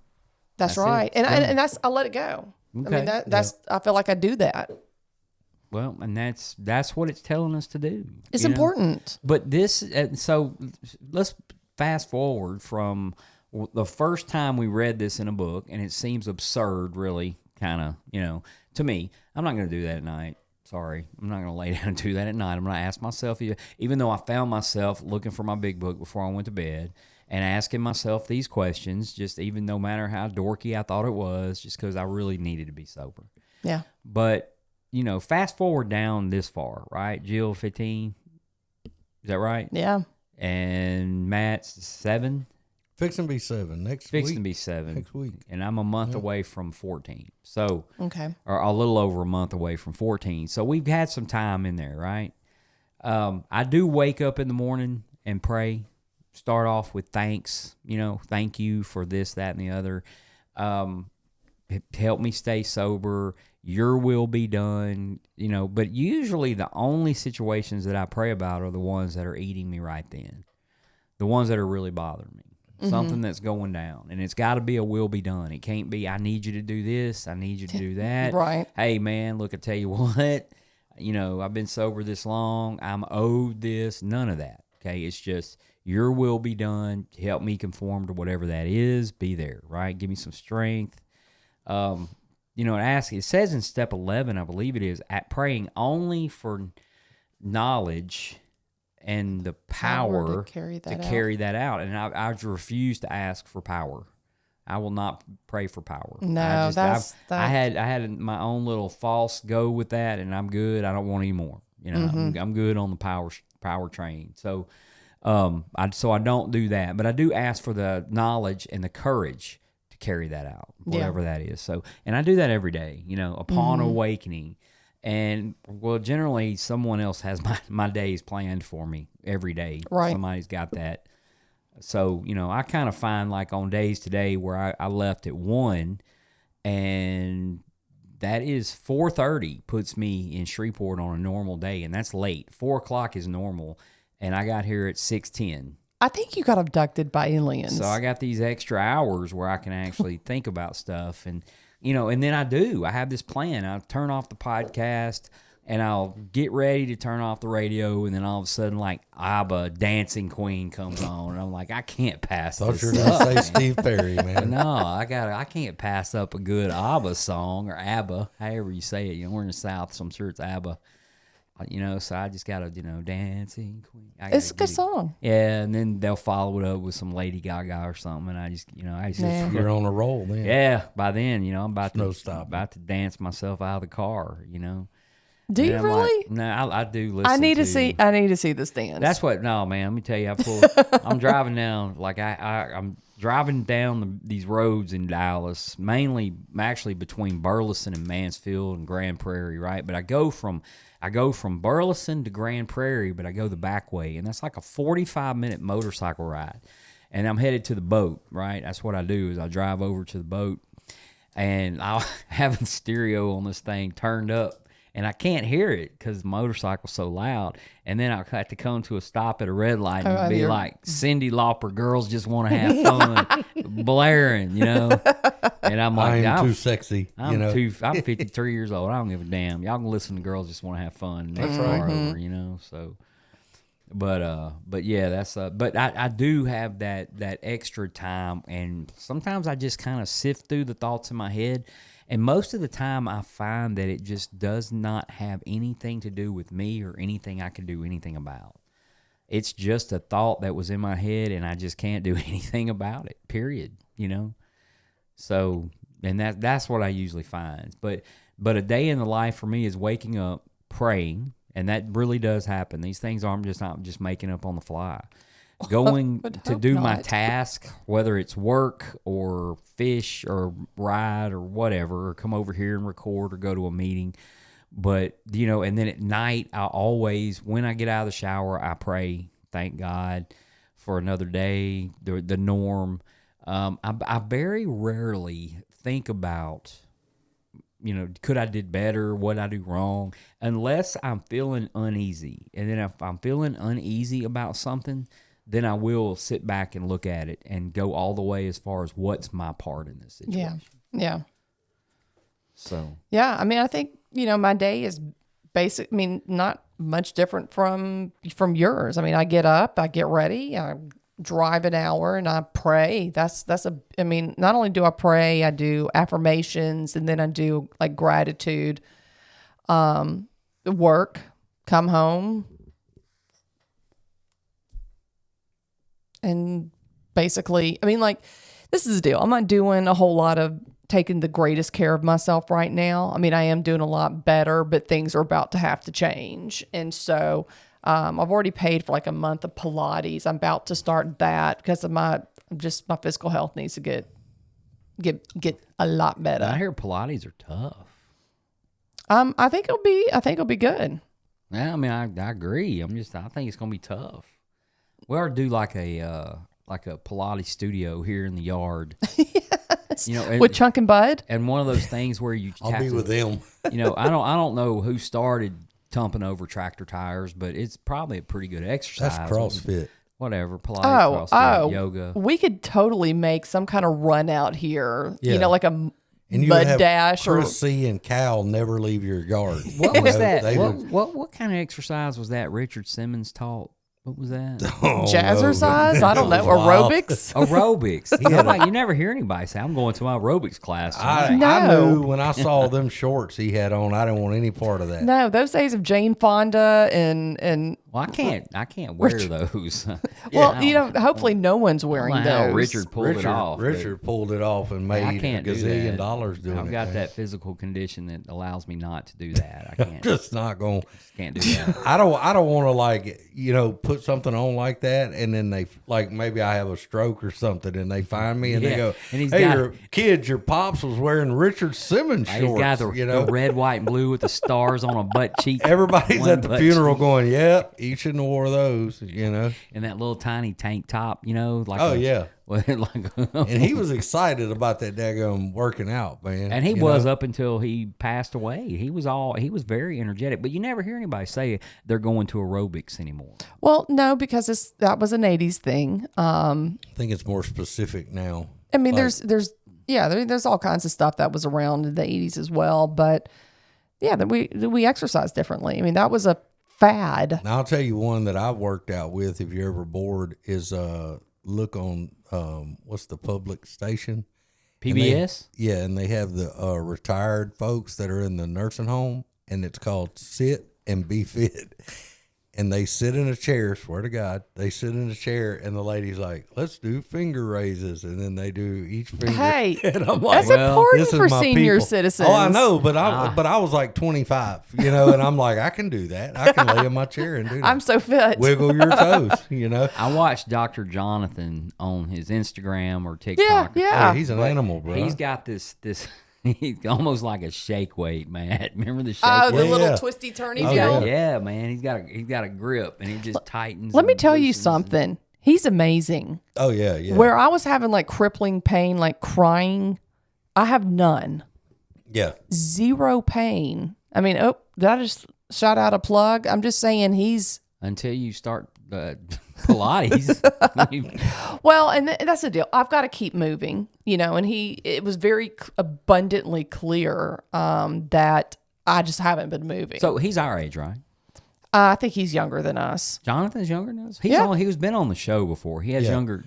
that's right. And I let it go. Okay. I mean, I feel like I do that. Well, and that's what it's telling us to do. It's important. But so let's fast forward from the first time we read this in a book, and it seems absurd, really, kind of, to me. I'm not going to do that at night. Sorry. I'm not going to lay down and do that at night. I'm going to ask myself, even though I found myself looking for my big book before I went to bed and asking myself these questions, just even no matter how dorky I thought it was, just because I really needed to be sober. Yeah. But fast forward down this far, right? Jill 15, is that right? Yeah. And Matt's 7. Fixing to be 7 next Fixing to week. be 7. Next week. And I'm a month away from 14. So, Okay. or a little over a month away from 14. So we've had some time in there, right? I do wake up in the morning and pray. Start off with thanks, thank you for this, that, and the other. Help me stay sober. Your will be done, But usually the only situations that I pray about are the ones that are eating me right then, the ones that are really bothering me. Something that's going down, and it's got to be a will be done. It can't be, I need you to do this, I need you to do that. Right. Hey, man, look, I tell you what, I've been sober this long, I'm owed this, none of that, okay? It's just, your will be done, help me conform to whatever that is, be there, right? Give me some strength. It says in step 11, I believe it is, at praying only for knowledge and the power to carry that out. And I refuse to ask for power. I will not pray for power. No, I had my own little false go with that, and I'm good. I don't want any more. I'm good on the power train. So, I don't do that, but I do ask for the knowledge and the courage to carry that out, whatever that is. So, and I do that every day. Upon awakening. And, generally, someone else has my days planned for me every day. Right. Somebody's got that. So, I kind of find, like, on days today where I left at 1, and that is 4:30 puts me in Shreveport on a normal day, and that's late. 4 o'clock is normal, and I got here at 6:10. I think you got abducted by aliens. So I got these extra hours where I can actually think about stuff, and and then I have this plan. I'll turn off the podcast and I'll get ready to turn off the radio, and then all of a sudden, like, ABBA, Dancing Queen comes on, and I'm like, I can't pass Thought this you were up. going to say Steve Perry, man. No, I can't pass up a good ABBA song, or ABBA, however you say it. We're in the South, so I'm sure it's ABBA. So I just gotta, Dancing Queen. It's a good song. Yeah, and then they'll follow it up with some Lady Gaga or something, and I just, You're on a roll then. yeah. By then, I'm about No to stopping. about to dance myself out of the car. Do you And I'm really? like, no, I do listen. I need to see this dance. That's what. No, man. Let me tell you, I'm driving down. Like I'm driving down these roads in Dallas, mainly actually between Burleson and Mansfield and Grand Prairie, right? But I go from Burleson to Grand Prairie, but I go the back way, and that's like a 45-minute motorcycle ride. And I'm headed to the boat, right? That's what I do is I drive over to the boat, and I'll have the stereo on this thing turned up. And I can't hear it because the motorcycle's so loud. And then I'll have to come to a stop at a red light and be like, Cyndi Lauper, Girls Just Want to Have Fun, blaring, And I'm like, I'm too sexy, I'm 53 years old. I don't give a damn. Y'all can listen to Girls Just Want to Have Fun next car over, So, but yeah, that's but I do have that extra time, and sometimes I just kind of sift through the thoughts in my head. And most of the time, I find that it just does not have anything to do with me or anything I can do anything about. It's just a thought that was in my head, and I just can't do anything about it, period, So, and that's what I usually find. But a day in the life for me is waking up, praying, and that really does happen. These things aren't just making up on the fly. Going to do my task, whether it's work or fish or ride or whatever, or come over here and record or go to a meeting. But, and then at night, I always, when I get out of the shower, I pray, thank God for another day, the norm. I very rarely think about, could I did better, what I do wrong, unless I'm feeling uneasy. And then if I'm feeling uneasy about something, then I will sit back and look at it and go all the way as far as what's my part in this situation. Yeah. So. Yeah, I mean, I think, my day is basic. I mean, not much different from yours. I mean, I get up, I get ready, I drive an hour, and I pray. I mean, not only do I pray, I do affirmations, and then I do like gratitude, work, come home, and basically, I mean, like, this is the deal. I'm not doing a whole lot of taking the greatest care of myself right now. I mean, I am doing a lot better, but things are about to have to change. And so I've already paid for like a month of Pilates. I'm about to start that because of my physical health needs to get a lot better. I hear Pilates are tough. I think it'll be good. Yeah, I mean, I agree. I think it's gonna be tough. We ought to do like a Pilates studio here in the yard. Yes. You know, With Chunk and Bud. and one of those things where you I'll have be to, with them. You know, I don't know who started tumping over tractor tires, but it's probably a pretty good exercise. That's CrossFit. Whatever, Pilates, Oh, CrossFit, yoga. we could totally make some kind of run out here. Yeah. You know, like a And you mud would have dash or Chris C. and Cal never leave your yard. What You was know, that? they would- What kind of exercise was that Richard Simmons taught? What was that? Oh, jazzercise. no. I don't know. It was wild. Aerobics. Aerobics. Nobody- you never hear anybody say, "I'm going to my aerobics class." I tonight." No. knew when I saw them shorts he had on, I didn't want any part of that. No, those days of Jane Fonda and Well, I can't wear those. well, you know, hopefully no one's wearing I don't know how those. Richard pulled it off. but Richard pulled it off and I made a can't do gazillion that. dollars doing it. I've got man. that physical condition that allows me not to do that. I can't. Just not going. Can't do that. I don't want to like put something on like that and then they like maybe I have a stroke or something and they find me and Yeah, they go, and he's "Hey, got- your kids, your pops was wearing Richard Simmons shorts." He's got the, the the red, white, and blue with the stars on a butt cheek. Everybody's one at the butt funeral cheek, going, "Yep, you shouldn't have wore those." and that little tiny tank top. You know, like Oh yeah. like. And he was excited about that daggone working out, man. And he you was know? up until he passed away. He was very energetic, but you never hear anybody say they're going to aerobics anymore. Well, no, because that was an '80s thing. I think it's more specific now. I mean, Like- there's all kinds of stuff that was around in the '80s as well, but yeah, that we exercise differently. I mean, that was a fad. Now I'll tell you one that I've worked out with. If you're ever bored, is look on what's the public station? PBS. Yeah, and they have the retired folks that are in the nursing home, and it's called Sit and Be Fit. And they sit in a chair, swear to God, they sit in a chair, and the lady's like, "Let's do finger raises," and then they do each finger. Hey, and I'm like, that's important this is for my senior people. citizens. Oh, I know, but I was like 25, and I'm like, I can do that. I can lay in my chair and do that. I'm so fit. Wiggle your toes, I watched Dr. Jonathan on his Instagram or TikTok. Yeah. Hey, he's an animal, bro. He's got this. He's almost like a shake weight, Matt. Remember the shake Oh, weight? the Yeah, little yeah. twisty turny Oh, deal. Yeah, man. He's got a grip, and he just tightens. Let me and tell you loosens. something. He's amazing. Oh yeah, yeah, Where I was having like crippling pain, like crying, I have none. yeah. Zero pain. I mean, did I just shout out a plug? I'm just saying he's Until you start Pilates. well, and that's the deal. I've got to keep moving, and it was very abundantly clear that I just haven't been moving. So he's our age, right? I think he's younger than us. Jonathan's younger than us. Yeah. He was been on the show before. He has Yeah. younger.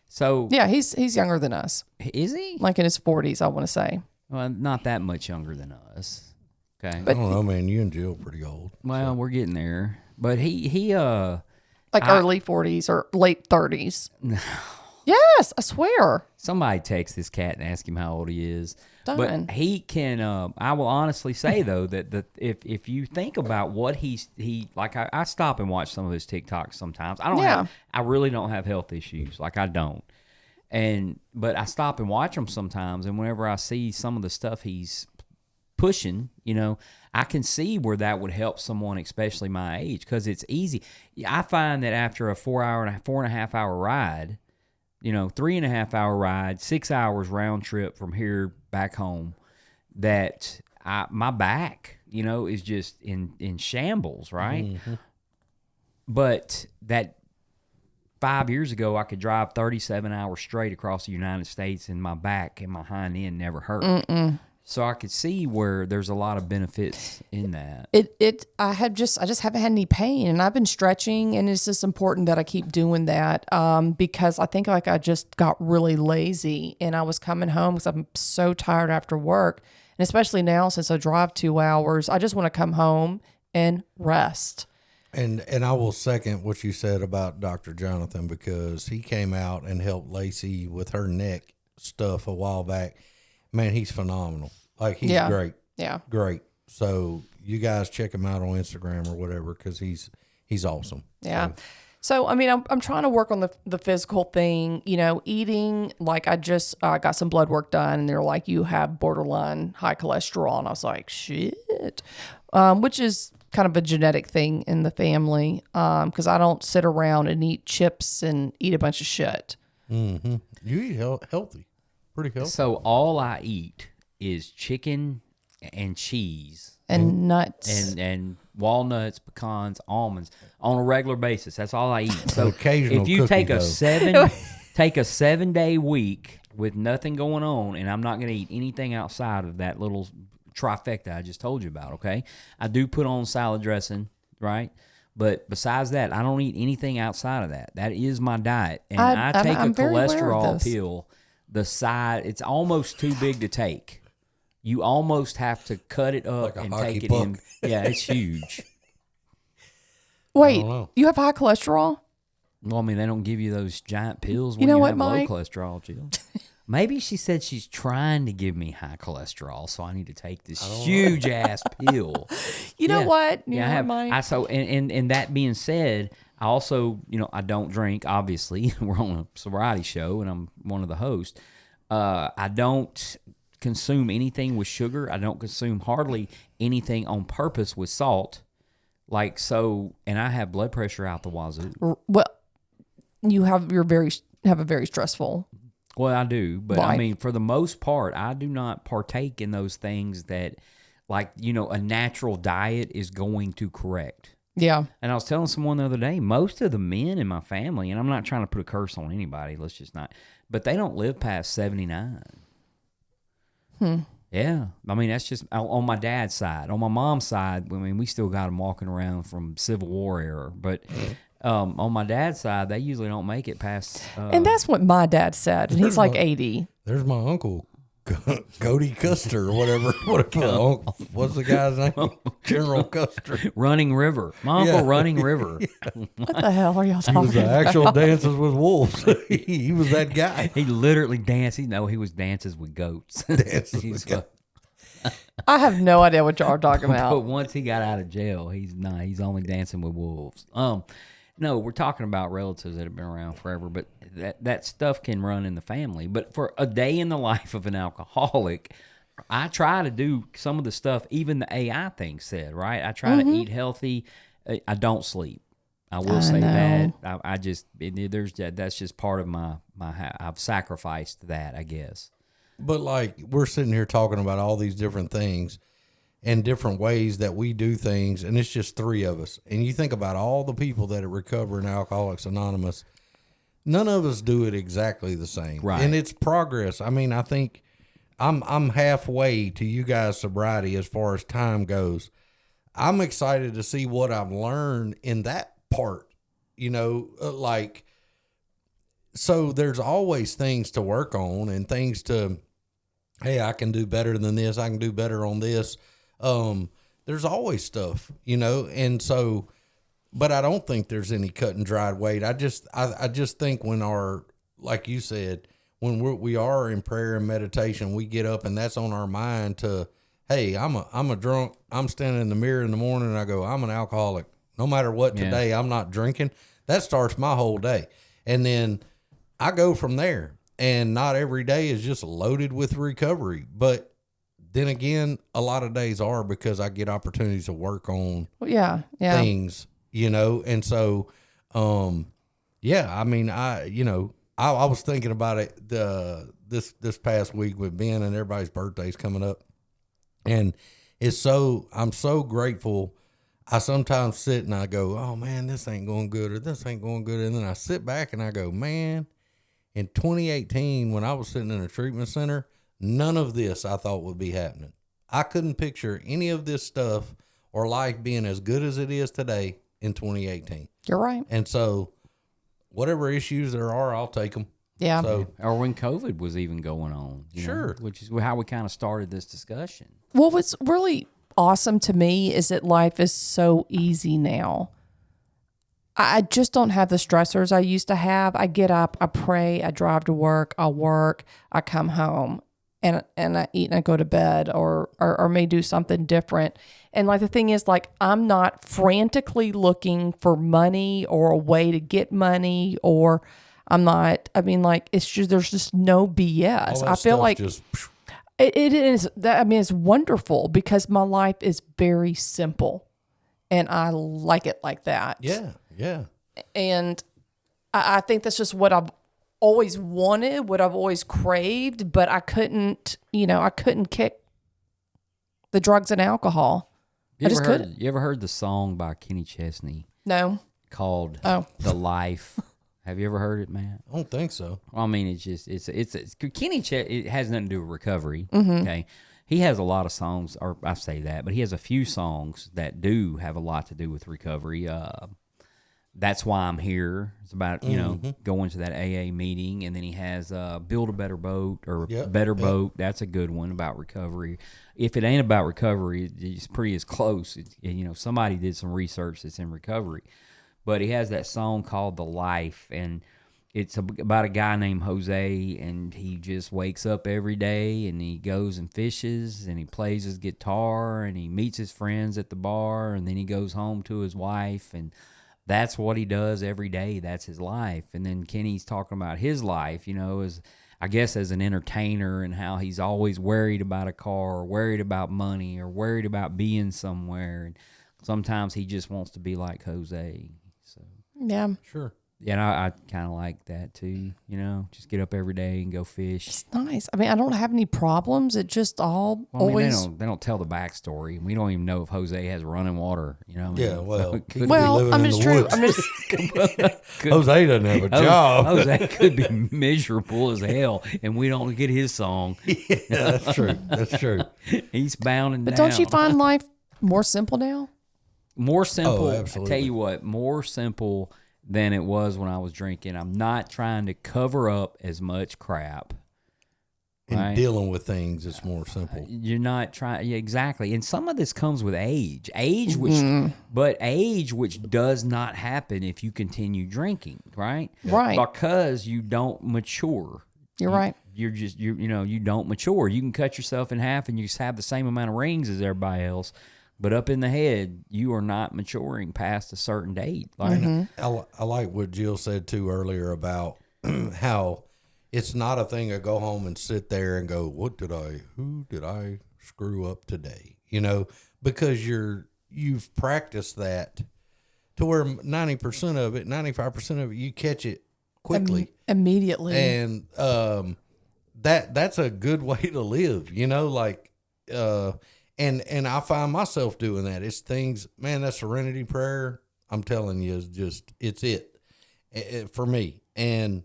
So Yeah, he's younger than us, is he? like in his 40s, I want to say. Well, not that much younger than us. Okay. I don't know, man. You and Jill pretty old. Well, we're getting there. But he Like early 40s or late 30s. Yes, I swear. somebody text this cat and ask him how old he is. Done. But he can. I will honestly say though that if you think about what he like, I stop and watch some of his TikToks sometimes. I really don't have health issues. Like I don't. But I stop and watch him sometimes, and whenever I see some of the stuff he's pushing, I can see where that would help someone, especially my age, because it's easy. I find that after a 4.5 hour ride, 3.5 hour ride, 6 hours round trip from here back home, that my back, is just in shambles, right? Mm-hmm. But that 5 years ago, I could drive 37 hours straight across the United States, and my back and my hind end never hurt. So I could see where there's a lot of benefits in that. I just haven't had any pain, and I've been stretching, and it's just important that I keep doing that because I think like I just got really lazy, and I was coming home because I'm so tired after work, and especially now since I drive 2 hours, I just want to come home and rest. And I will second what you said about Dr. Jonathan, because he came out and helped Lacey with her neck stuff a while back. man, he's phenomenal. Like he's Yeah. great, Yeah. great. So you guys check him out on Instagram or whatever because he's awesome. Yeah. So, I mean, I'm trying to work on the physical thing, eating. Like I just got some blood work done and they're like, you have borderline high cholesterol. And I was like, shit, which is kind of a genetic thing in the family. Cause I don't sit around and eat chips and eat a bunch of shit. Mm-hmm. You eat healthy, pretty healthy. So all I eat is chicken and cheese And nuts. and walnuts, pecans, almonds on a regular basis. That's all I eat. So Occasional if you cookie take a dough. 7-day week with nothing going on, and I'm not going to eat anything outside of that little trifecta I just told you about. Okay, I do put on salad dressing, right? But besides that, I don't eat anything outside of that. That is my diet, and I take I'm a very aware of cholesterol this. pill. It's almost too big to take. You almost have to cut it up Like a and hockey take it puck. in. Yeah, it's huge. Wait, don't know. you have high cholesterol? Well, I mean, they don't give you those giant pills when You know you what, have Mike? low cholesterol, Jill. Maybe she said she's trying to give me high cholesterol, so I need to take this huge ass pill. You know Yeah. what? You Yeah, I know have. what, Mike? I so and that being said, I also I don't drink. Obviously, we're on a sobriety show, and I'm one of the hosts. I don't consume anything with sugar. I don't consume hardly anything on purpose with salt. Like so, and I have blood pressure out the wazoo. Well, you have a very stressful. Well, I do, but I Life. mean, for the most part, I do not partake in those things that, like, a natural diet is going to correct. Yeah. And I was telling someone the other day, most of the men in my family, and I'm not trying to put a curse on anybody, let's just not, but they don't live past 79. Yeah. I mean, that's just on my dad's side. On my mom's side, I mean, we still got them walking around from Civil War era, but on my dad's side, they usually don't make it past. And that's what my dad said. And he's like 80. There's my uncle, Cody Custer or whatever. What's the guy's name? General Custer. Running River. My uncle Yeah. Running River. What the hell are y'all He was talking the about? actual Dances with Wolves. He was that guy. He literally danced. He was dances with goats. Dances He's with goats. I have no idea what y'all are talking But about. once he got out of jail, he's not. He's only dancing with wolves. No, we're talking about relatives that have been around forever, but that stuff can run in the family. But for a day in the life of an alcoholic, I try to do some of the stuff even the AI thing said, right? I try to eat healthy. I don't sleep. I will say know. that. I just that's just part of my I've sacrificed that, I guess. But like we're sitting here talking about all these different things and different ways that we do things, and it's just three of us. And you think about all the people that recover in Alcoholics Anonymous, none of us do it exactly the same. Right. And it's progress. I mean, I think I'm halfway to you guys' sobriety as far as time goes. I'm excited to see what I've learned in that part, so there's always things to work on and things to, hey, I can do better than this. I can do better on this. There's always stuff, and so, but I don't think there's any cut and dried weight. I just think when like you said, when we are in prayer and meditation, we get up and that's on our mind to, hey, I'm a drunk. I'm standing in the mirror in the morning and I go, I'm an alcoholic. No matter what today, I'm not drinking. That starts my whole day. And then I go from there, and not every day is just loaded with recovery, but then again, a lot of days are because I get opportunities to work on Yeah. things, and so, I mean, I was thinking about it, this past week with Ben and everybody's birthdays coming up, and I'm so grateful. I sometimes sit and I go, oh man, this ain't going good, or this ain't going good. And then I sit back and I go, man, in 2018, when I was sitting in a treatment center, none of this I thought would be happening. I couldn't picture any of this stuff or life being as good as it is today in 2018. You're right. And so whatever issues there are, I'll take them. Yeah. So Or when COVID was even going on. Sure. Which is how we kind of started this discussion. What was really awesome to me is that life is so easy now. I just don't have the stressors I used to have. I get up, I pray, I drive to work, I work, I come home. and I eat and I go to bed, or may do something different. And like the thing is, like, I'm not frantically looking for money or a way to get money, or I'm not. I mean, like, it's just there's just no BS. All that I feel stuff like just, it is that. I mean, it's wonderful because my life is very simple, and I like it like that. yeah. And I think that's just what I've always wanted, what I've always craved, but I couldn't kick the drugs and alcohol. I just couldn't. You ever heard the song by Kenny Chesney No. called Oh. "The Life"? Have you ever heard it, man? I don't think so. Well, I mean, it's Kenny It has nothing to do with recovery. Okay, he has a lot of songs, or I say that, but he has a few songs that do have a lot to do with recovery. That's Why I'm Here. It's about going to that AA meeting, and then he has Build a Better Boat or Better Boat. That's a good one about recovery. If it ain't about recovery, it's pretty as close. Somebody did some research that's in recovery. But he has that song called "The Life," and it's about a guy named Jose, and he just wakes up every day, and he goes and fishes, and he plays his guitar, and he meets his friends at the bar, and then he goes home to his wife, and that's what he does every day. That's his life. And then Kenny's talking about his life, as I guess as an entertainer, and how he's always worried about a car, or worried about money, or worried about being somewhere. And sometimes he just wants to be like Jose. So Yeah. Sure. yeah, I kind of like that too. Just get up every day and go fish. It's nice. I mean, I don't have any problems. It just all Well, I mean, always. they don't tell the backstory. We don't even know if Jose has running water. Yeah, well, it he could could Well, be living I in mean, it's the true. woods. I mean, Jose doesn't have a job. Jose could be miserable as hell, and we don't get his song. Yeah, that's true. That's true. He's bounding but down. don't you find life more simple now? More simple? I absolutely. tell you what, more simple than it was when I was drinking. I'm not trying to cover up as much crap. And Right. dealing with things is more simple. You're not trying, yeah, exactly. And some of this comes with age, but age which does not happen if you continue drinking, right? Right. Because you don't mature. You're right. You're just you don't mature. You can cut yourself in half and you just have the same amount of rings as everybody else, but up in the head, you are not maturing past a certain date. Like, I like what Jill said too earlier about how it's not a thing of go home and sit there and go, who did I screw up today? Because you've practiced that to where 90% of it, 95% of it, you catch it quickly. Immediately. And that's a good way to live, and I find myself doing that. It's things, man, that serenity prayer, I'm telling you, is just, it's it for me. And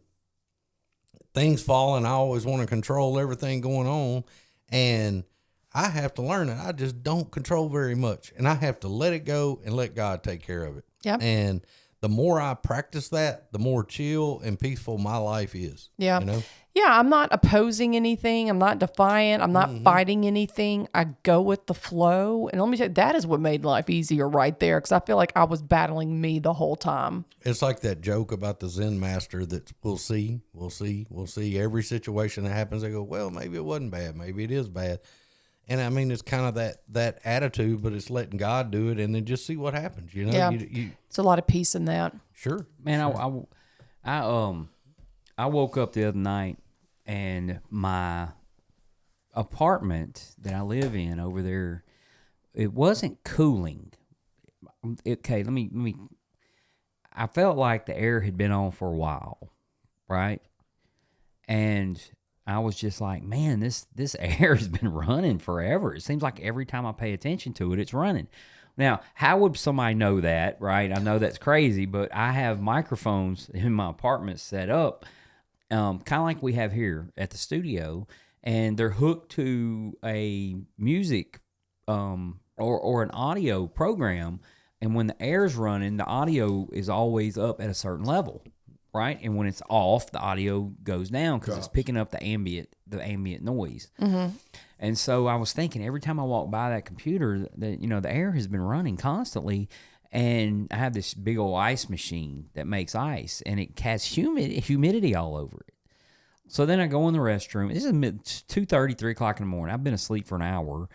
things fall, and I always want to control everything going on, and I have to learn that I just don't control very much, and I have to let it go and let God take care of it. Yep. And the more I practice that, the more chill and peaceful my life is. Yeah. You know? Yeah, I'm not opposing anything. I'm not defiant. I'm not fighting anything. I go with the flow. And let me tell you, that is what made life easier right there, because I feel like I was battling me the whole time. It's like that joke about the Zen master that we'll see. Every situation that happens, they go, well, maybe it wasn't bad. Maybe it is bad. And I mean, it's kind of that attitude, but it's letting God do it and then just see what happens. Yeah. It's a lot of peace in that. Sure. man, I woke up the other night and my apartment that I live in over there, it wasn't cooling. Okay, let me. I felt like the air had been on for a while, right? And I was just like, man, this air has been running forever. It seems like every time I pay attention to it, it's running. Now, how would somebody know that, right? I know that's crazy, but I have microphones in my apartment set up, kind of like we have here at the studio, and they're hooked to a music or an audio program. And when the air's running, the audio is always up at a certain level, right? And when it's off, the audio goes down because it's picking up the ambient noise. Mm-hmm. And so I was thinking every time I walk by that computer that, the air has been running constantly. And I have this big old ice machine that makes ice, and it has humidity all over it. So then I go in the restroom. This is 2:30, 3 o'clock in the morning. I've been asleep for an hour.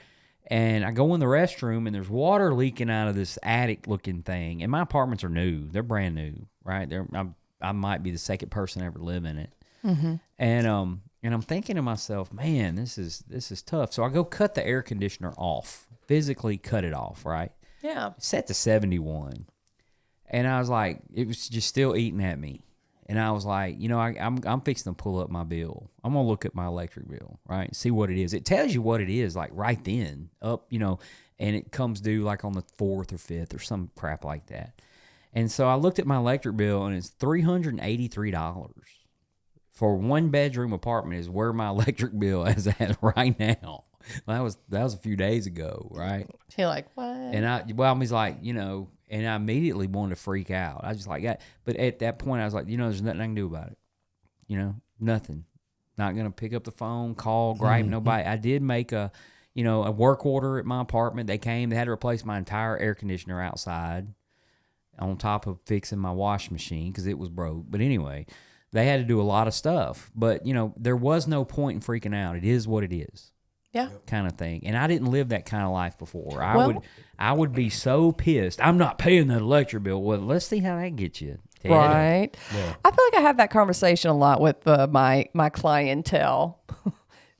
And I go in the restroom, and there's water leaking out of this attic-looking thing. And my apartments are new; they're brand new, right? I might be the second person to ever live in it. Mm-hmm. And I'm thinking to myself, man, this is tough. So I go cut the air conditioner off, physically cut it off, right? Yeah. Set to 71, and I was like, it was just still eating at me. And I was like, I'm fixing to pull up my bill. I'm going to look at my electric bill, right? See what it is. It tells you what it is, like right then, up, and it comes due like on the 4th or 5th or some crap like that. And so I looked at my electric bill, and it's $383 for 1-bedroom apartment is where my electric bill is at right now. That was a few days ago, right? You're like, what? And I was like, and I immediately wanted to freak out. I just like that. But at that point, I was like, there's nothing I can do about it. Nothing. Not going to pick up the phone, call, gripe, nobody. I did make a work order at my apartment. They came, they had to replace my entire air conditioner outside on top of fixing my washing machine because it was broke. But anyway, they had to do a lot of stuff. But, there was no point in freaking out. It is what it is. Yeah. Kind of thing. And I didn't live that kind of life before. I would be so pissed. I'm not paying that electric bill. Well, let's see how that gets you, Ted. Right. Yeah. I feel like I have that conversation a lot with my clientele.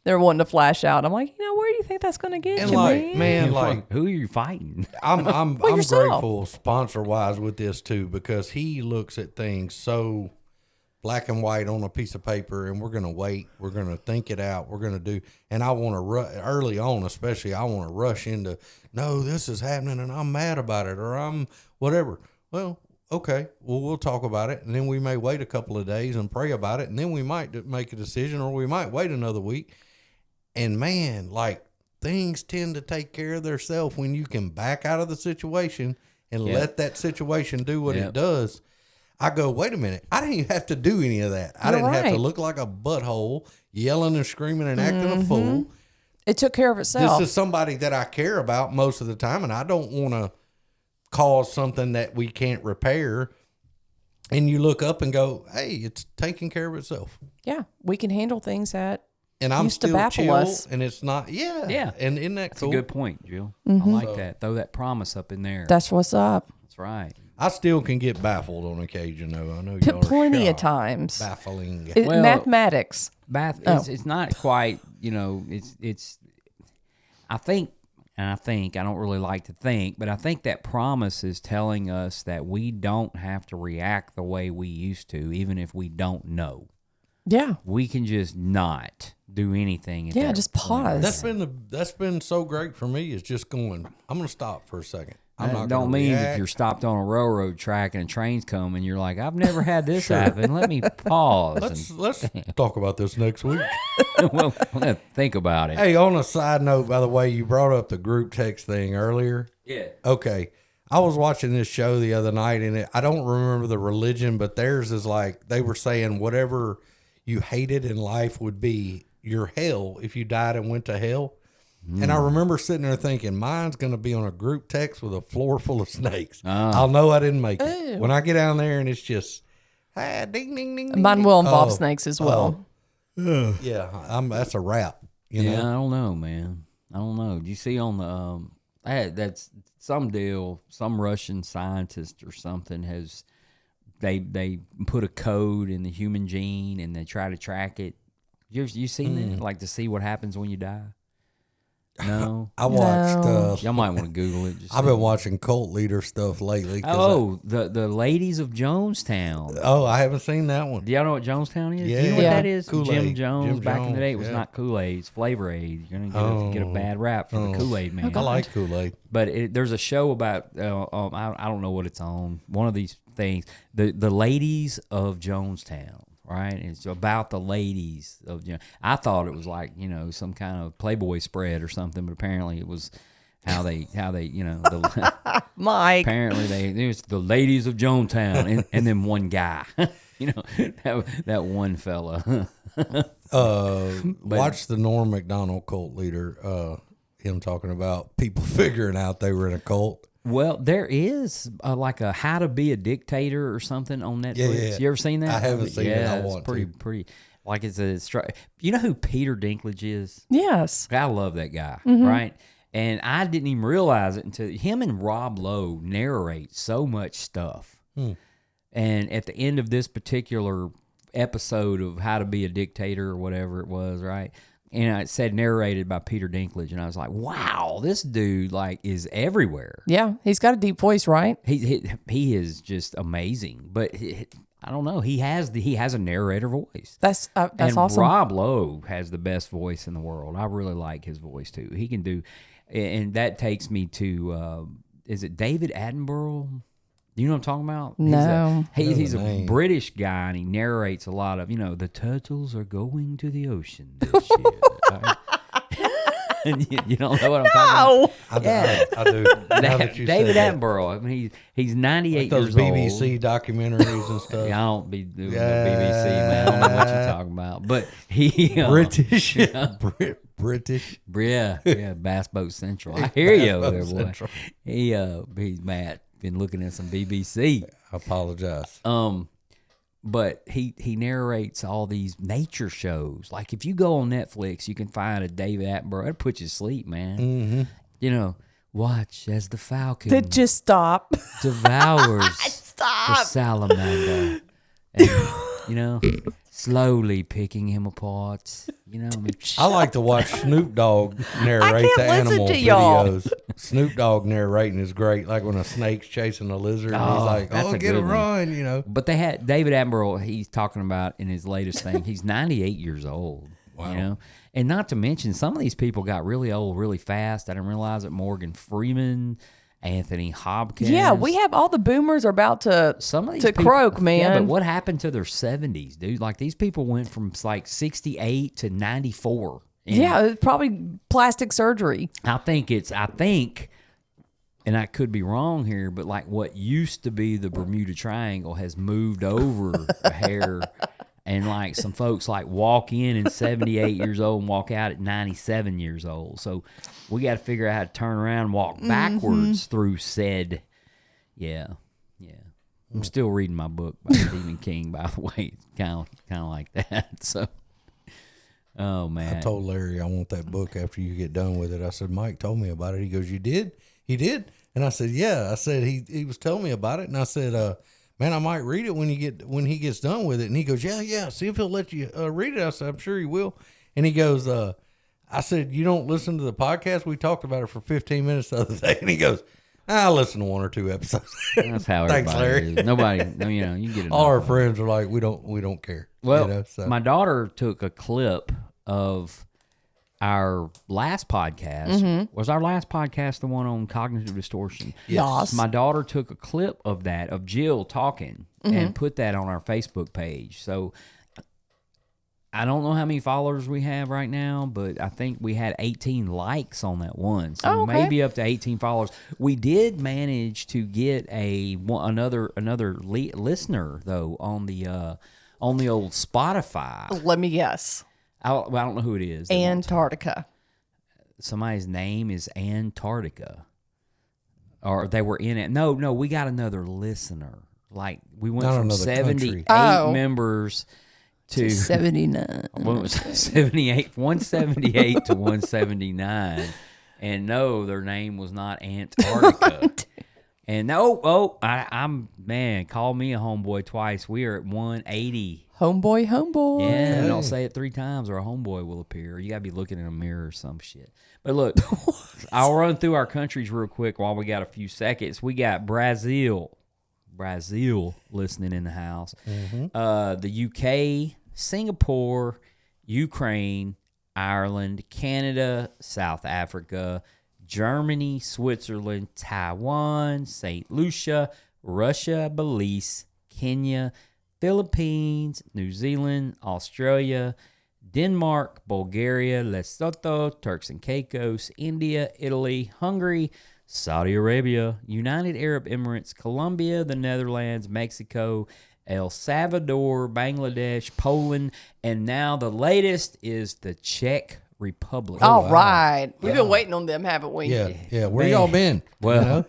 They're wanting to flash out. I'm like, where do you think that's going to get And you, like, man? like Who are you fighting? I'm yourself. grateful sponsor wise with this too, because he looks at things so black and white on a piece of paper, and we're going to wait. We're going to think it out. We're going to do, and I want to early on, especially I want to rush into, no, this is happening and I'm mad about it, or I'm whatever. Well, okay, well, we'll talk about it. And then we may wait a couple of days and pray about it. And then we might make a decision, or we might wait another week. And man, like, things tend to take care of themselves when you can back out of the situation and let that situation do what it does. I go, wait a minute. I didn't even have to do any of that. I didn't have to look like a butthole, yelling and screaming and acting a fool. It took care of itself. This is somebody that I care about most of the time, and I don't want to cause something that we can't repair. And you look up and go, hey, it's taking care of itself. Yeah. We can handle things that And I'm used to still baffle chill, us. and it's not, Yeah. And isn't that That's cool? a good point, Jill. I like that. Throw that promise up in there. That's what's up. That's right. I still can get baffled on occasion, though. I know y'all are Plenty of shocked. times. Baffling. Well, Mathematics. It's not quite, it's I think I don't really like to think, but I think that promise is telling us that we don't have to react the way we used to, even if we don't know. Yeah. We can just not do anything. At Yeah, that just point. pause. That's been so great for me. Is just going, I'm going to stop for a second. I'm That not don't gonna mean react. if you're stopped on a railroad track and a train's coming, you're like, I've never had this happen. Let me pause. Let's talk about this next week. Well, let's think about it. Hey, on a side note, by the way, you brought up the group text thing earlier. Yeah. Okay. I was watching this show the other night, and I don't remember the religion, but theirs is like they were saying whatever you hated in life would be your hell if you died and went to hell. And I remember sitting there thinking, mine's going to be on a group text with a floor full of snakes. I'll know I didn't make it. When I get down there and it's just, ding, ding, ding, ding. Mine will involve Oh, snakes as well. Yeah, that's a wrap. You know? Yeah, I don't know, man. I don't know. Did you see on the that's some deal? Some Russian scientist or something has they put a code in the human gene and they try to track it. You seen that? Like to see what happens when you die? No, I watched. y'all might want to Google it. Just I've been watching cult leader stuff lately. 'cause the ladies of Jonestown. I haven't seen that one. Do y'all know what Jonestown is? Do you know Yeah. what Yeah. that is? Kool-Aid. Jim Jones. Jim Back in the day, it Jones, was yeah. not Kool-Aid. It's Flavor Aid. You're gonna get a bad rap for the Kool-Aid man. I like Kool-Aid. But there's a show about I don't know what it's on. One of these things, the ladies of Jonestown, right? It's about the ladies of. I thought it was like some kind of Playboy spread or something, but apparently it was how they the, Mike. apparently it was the ladies of Jonestown and then one guy, that one fella. Watch the Norm Macdonald cult leader. Him talking about people figuring out they were in a cult. Well, there is like a How to Be a Dictator or something on Netflix. Yeah. You ever seen that? I haven't seen it. I it's want pretty, to. pretty. Like it's you know who Peter Dinklage is? Yes. I love that guy, right? And I didn't even realize it until him and Rob Lowe narrate so much stuff. And at the end of this particular episode of How to Be a Dictator or whatever it was, right? And it said narrated by Peter Dinklage, and I was like, "Wow, this dude like is everywhere." Yeah, he's got a deep voice, right? He is just amazing. But I don't know, he has a narrator voice. That's And awesome. Rob Lowe has the best voice in the world. I really like his voice too. He can do, and that takes me to is it David Attenborough? You know what I'm talking about? No. He's a name. British guy, and he narrates a lot of, the turtles are going to the ocean this year. Right? And you don't know what I'm talking about? I do. Now that you David said that. Attenborough. I mean, he's 98 Those years BBC old. documentaries and stuff. Yeah, I don't be doing the BBC, man. I don't know what you're talking about. But he British. British. Yeah, Bass Boat Central. I hear you over there, Bass Boat boy. Central. He's Matt. Been looking at some BBC. I apologize. But he narrates all these nature shows. Like if you go on Netflix, you can find a David Attenborough. It'll put you to sleep, man. Watch as the falcon Just stop. devours the salamander. And, slowly picking him apart. I like to watch Snoop Dogg narrate can't the listen animal to y'all. videos. Snoop Dogg narrating is great. Like when a snake's chasing a lizard, and he's like, that's "Oh, a get good him, one. run!" But they had David Attenborough. He's talking about in his latest thing. He's 98 years old. Wow. And not to mention some of these people got really old really fast. I didn't realize it. Morgan Freeman, Anthony Hopkins. Yeah, we have all the boomers are about to some of these to people, croak, man. Yeah, but what happened to their 70s, dude? Like these people went from like 68 to 94. And yeah, it's probably plastic surgery. I think, and I could be wrong here, but like what used to be the Bermuda Triangle has moved over a hair. And like some folks like walk in at 78 years old and walk out at 97 years old. So we got to figure out how to turn around and walk backwards through said. Yeah. I'm still reading my book by Stephen King, by the way. Kind of like that. So, oh man. I told Larry I want that book after you get done with it. I said, Mike told me about it. He goes, "You did? He did?" And I said, "Yeah." I said he was telling me about it, and I said, "Man, I might read it when he gets done with it." And he goes, "Yeah. See if he'll let you read it." I said, "I'm sure he will." And he goes, I said, "You don't listen to the podcast? We talked about it for 15 minutes the other day." And he goes, "I listen to one or two episodes." That's how Thanks, everybody Larry. is. Nobody, you get it. All our friends are like, we don't care. Well, so. my daughter took a clip of our last podcast. Was our last podcast the one on cognitive distortion? Yes. My daughter took a clip of that, of Jill talking, and put that on our Facebook page. So I don't know how many followers we have right now, but I think we had 18 likes on that one. So maybe up to 18 followers. We did manage to get another listener though on the old Spotify. Let me guess. I don't know who it is. Antarctica. Somebody's name is Antarctica. Or they were in it. No, we got another listener. Like we went Not from another 78 country. members to 79. 178 to 179. And no, their name was not Antarctica. And I'm call me a homeboy twice. We are at 180. Homeboy. Yeah, don't say it 3 times or a homeboy will appear. You got to be looking in a mirror or some shit. But look, I'll run through our countries real quick while we got a few seconds. We got Brazil listening in the house. The UK, Singapore, Ukraine, Ireland, Canada, South Africa, Germany, Switzerland, Taiwan, St. Lucia, Russia, Belize, Kenya, Philippines, New Zealand, Australia, Denmark, Bulgaria, Lesotho, Turks and Caicos, India, Italy, Hungary, Saudi Arabia, United Arab Emirates, Colombia, the Netherlands, Mexico, El Salvador, Bangladesh, Poland, and now the latest is the Czech Republic. All right. We've been waiting on them, haven't we? Yeah. Where y'all been? Well,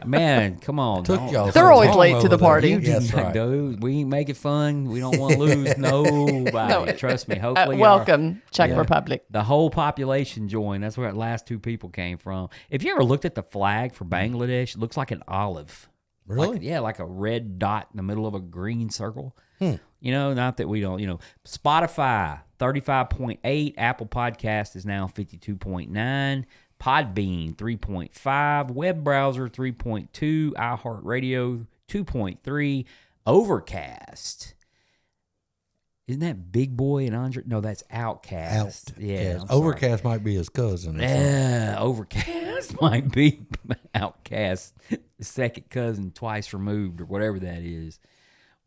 man, come on. Took don't- y'all. They're so always long late to over the there. party. That's right. Dude, we ain't making fun. We don't want to lose nobody. Trust me. Hopefully, Welcome, Czech Republic. the whole population joined. That's where that last two people came from. If you ever looked at the flag for Bangladesh, it looks like an olive. Really? Like a red dot in the middle of a green circle. You know, not that we don't, Spotify, 35.8. Apple Podcast is now 52.9. Podbean, 3.5. Web browser, 3.2. iHeartRadio, 2.3. Overcast. Isn't that Big Boy and Andre? No, that's Outcast. Yeah. I'm sorry. Overcast might be his cousin. Or something. Yeah, Overcast might be Outcast, second cousin twice removed or whatever that is.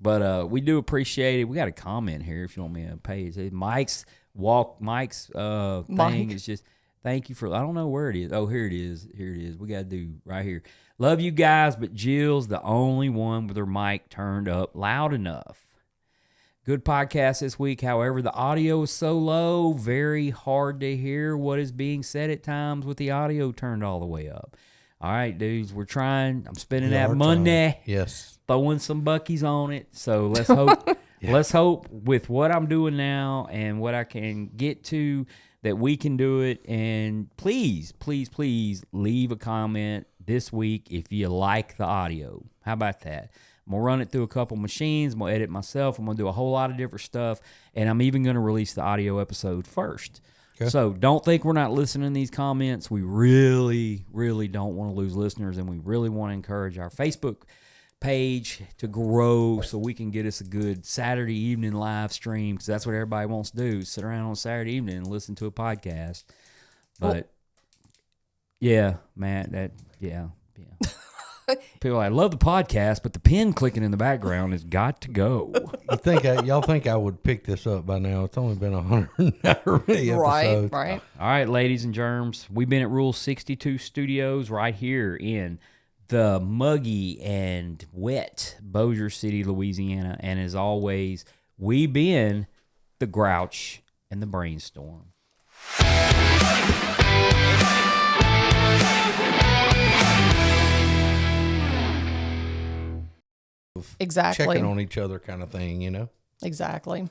But we do appreciate it. We got a comment here if you want me to page. Mike's thing is just thank you for, I don't know where it is. Oh, here it is. We got to do right here. Love you guys, but Jill's the only one with her mic turned up loud enough. Good podcast this week. However, the audio is so low, very hard to hear what is being said at times with the audio turned all the way up. All right, dudes, we're trying. I'm spending that Monday. Yes. Throwing some buckies on it. So let's hope let's hope with what I'm doing now and what I can get to that we can do it. And please, please, please leave a comment this week if you like the audio. How about that? I'm going to run it through a couple machines. I'm going to edit myself. I'm going to do a whole lot of different stuff. And I'm even going to release the audio episode first. Okay. So don't think we're not listening to these comments. We really, really don't want to lose listeners. And we really want to encourage our Facebook page to grow so we can get us a good Saturday evening live stream, because that's what everybody wants to do, sit around on Saturday evening and listen to a podcast. But yeah, Matt, yeah. People are like, I love the podcast, but the pen clicking in the background has got to go. Y'all think I would pick this up by now? It's only been 100 episodes. Right. All right, ladies and germs, we've been at Rule 62 Studios right here in the muggy and wet Bossier City, Louisiana. And as always, we been the Grouch and the Brainstorm. Exactly. Checking on each other kind of thing, Exactly.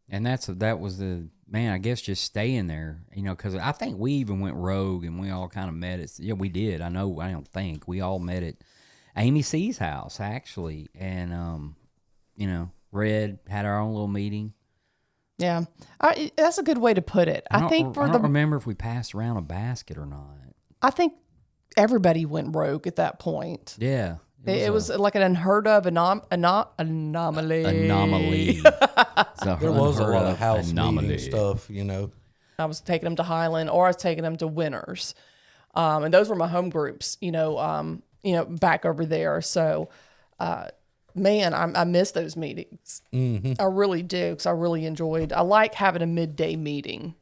And that was the, man, I guess just staying there, because I think we even went rogue and we all kind of met at, we did. I don't think. We all met at Amy C's house, actually. And, Red had our own little meeting. Yeah. That's a good way to put it. I don't remember if we passed around a basket or not. I think everybody went rogue at that point. Yeah. It was like an unheard of anomaly. Anomaly. There was a lot of house meeting stuff, I was taking them to Highland, or I was taking them to Winners. And those were my home groups, back over there. So, man, I miss those meetings. Mm-hmm. I really do, because I really enjoyed. I like having a midday meeting.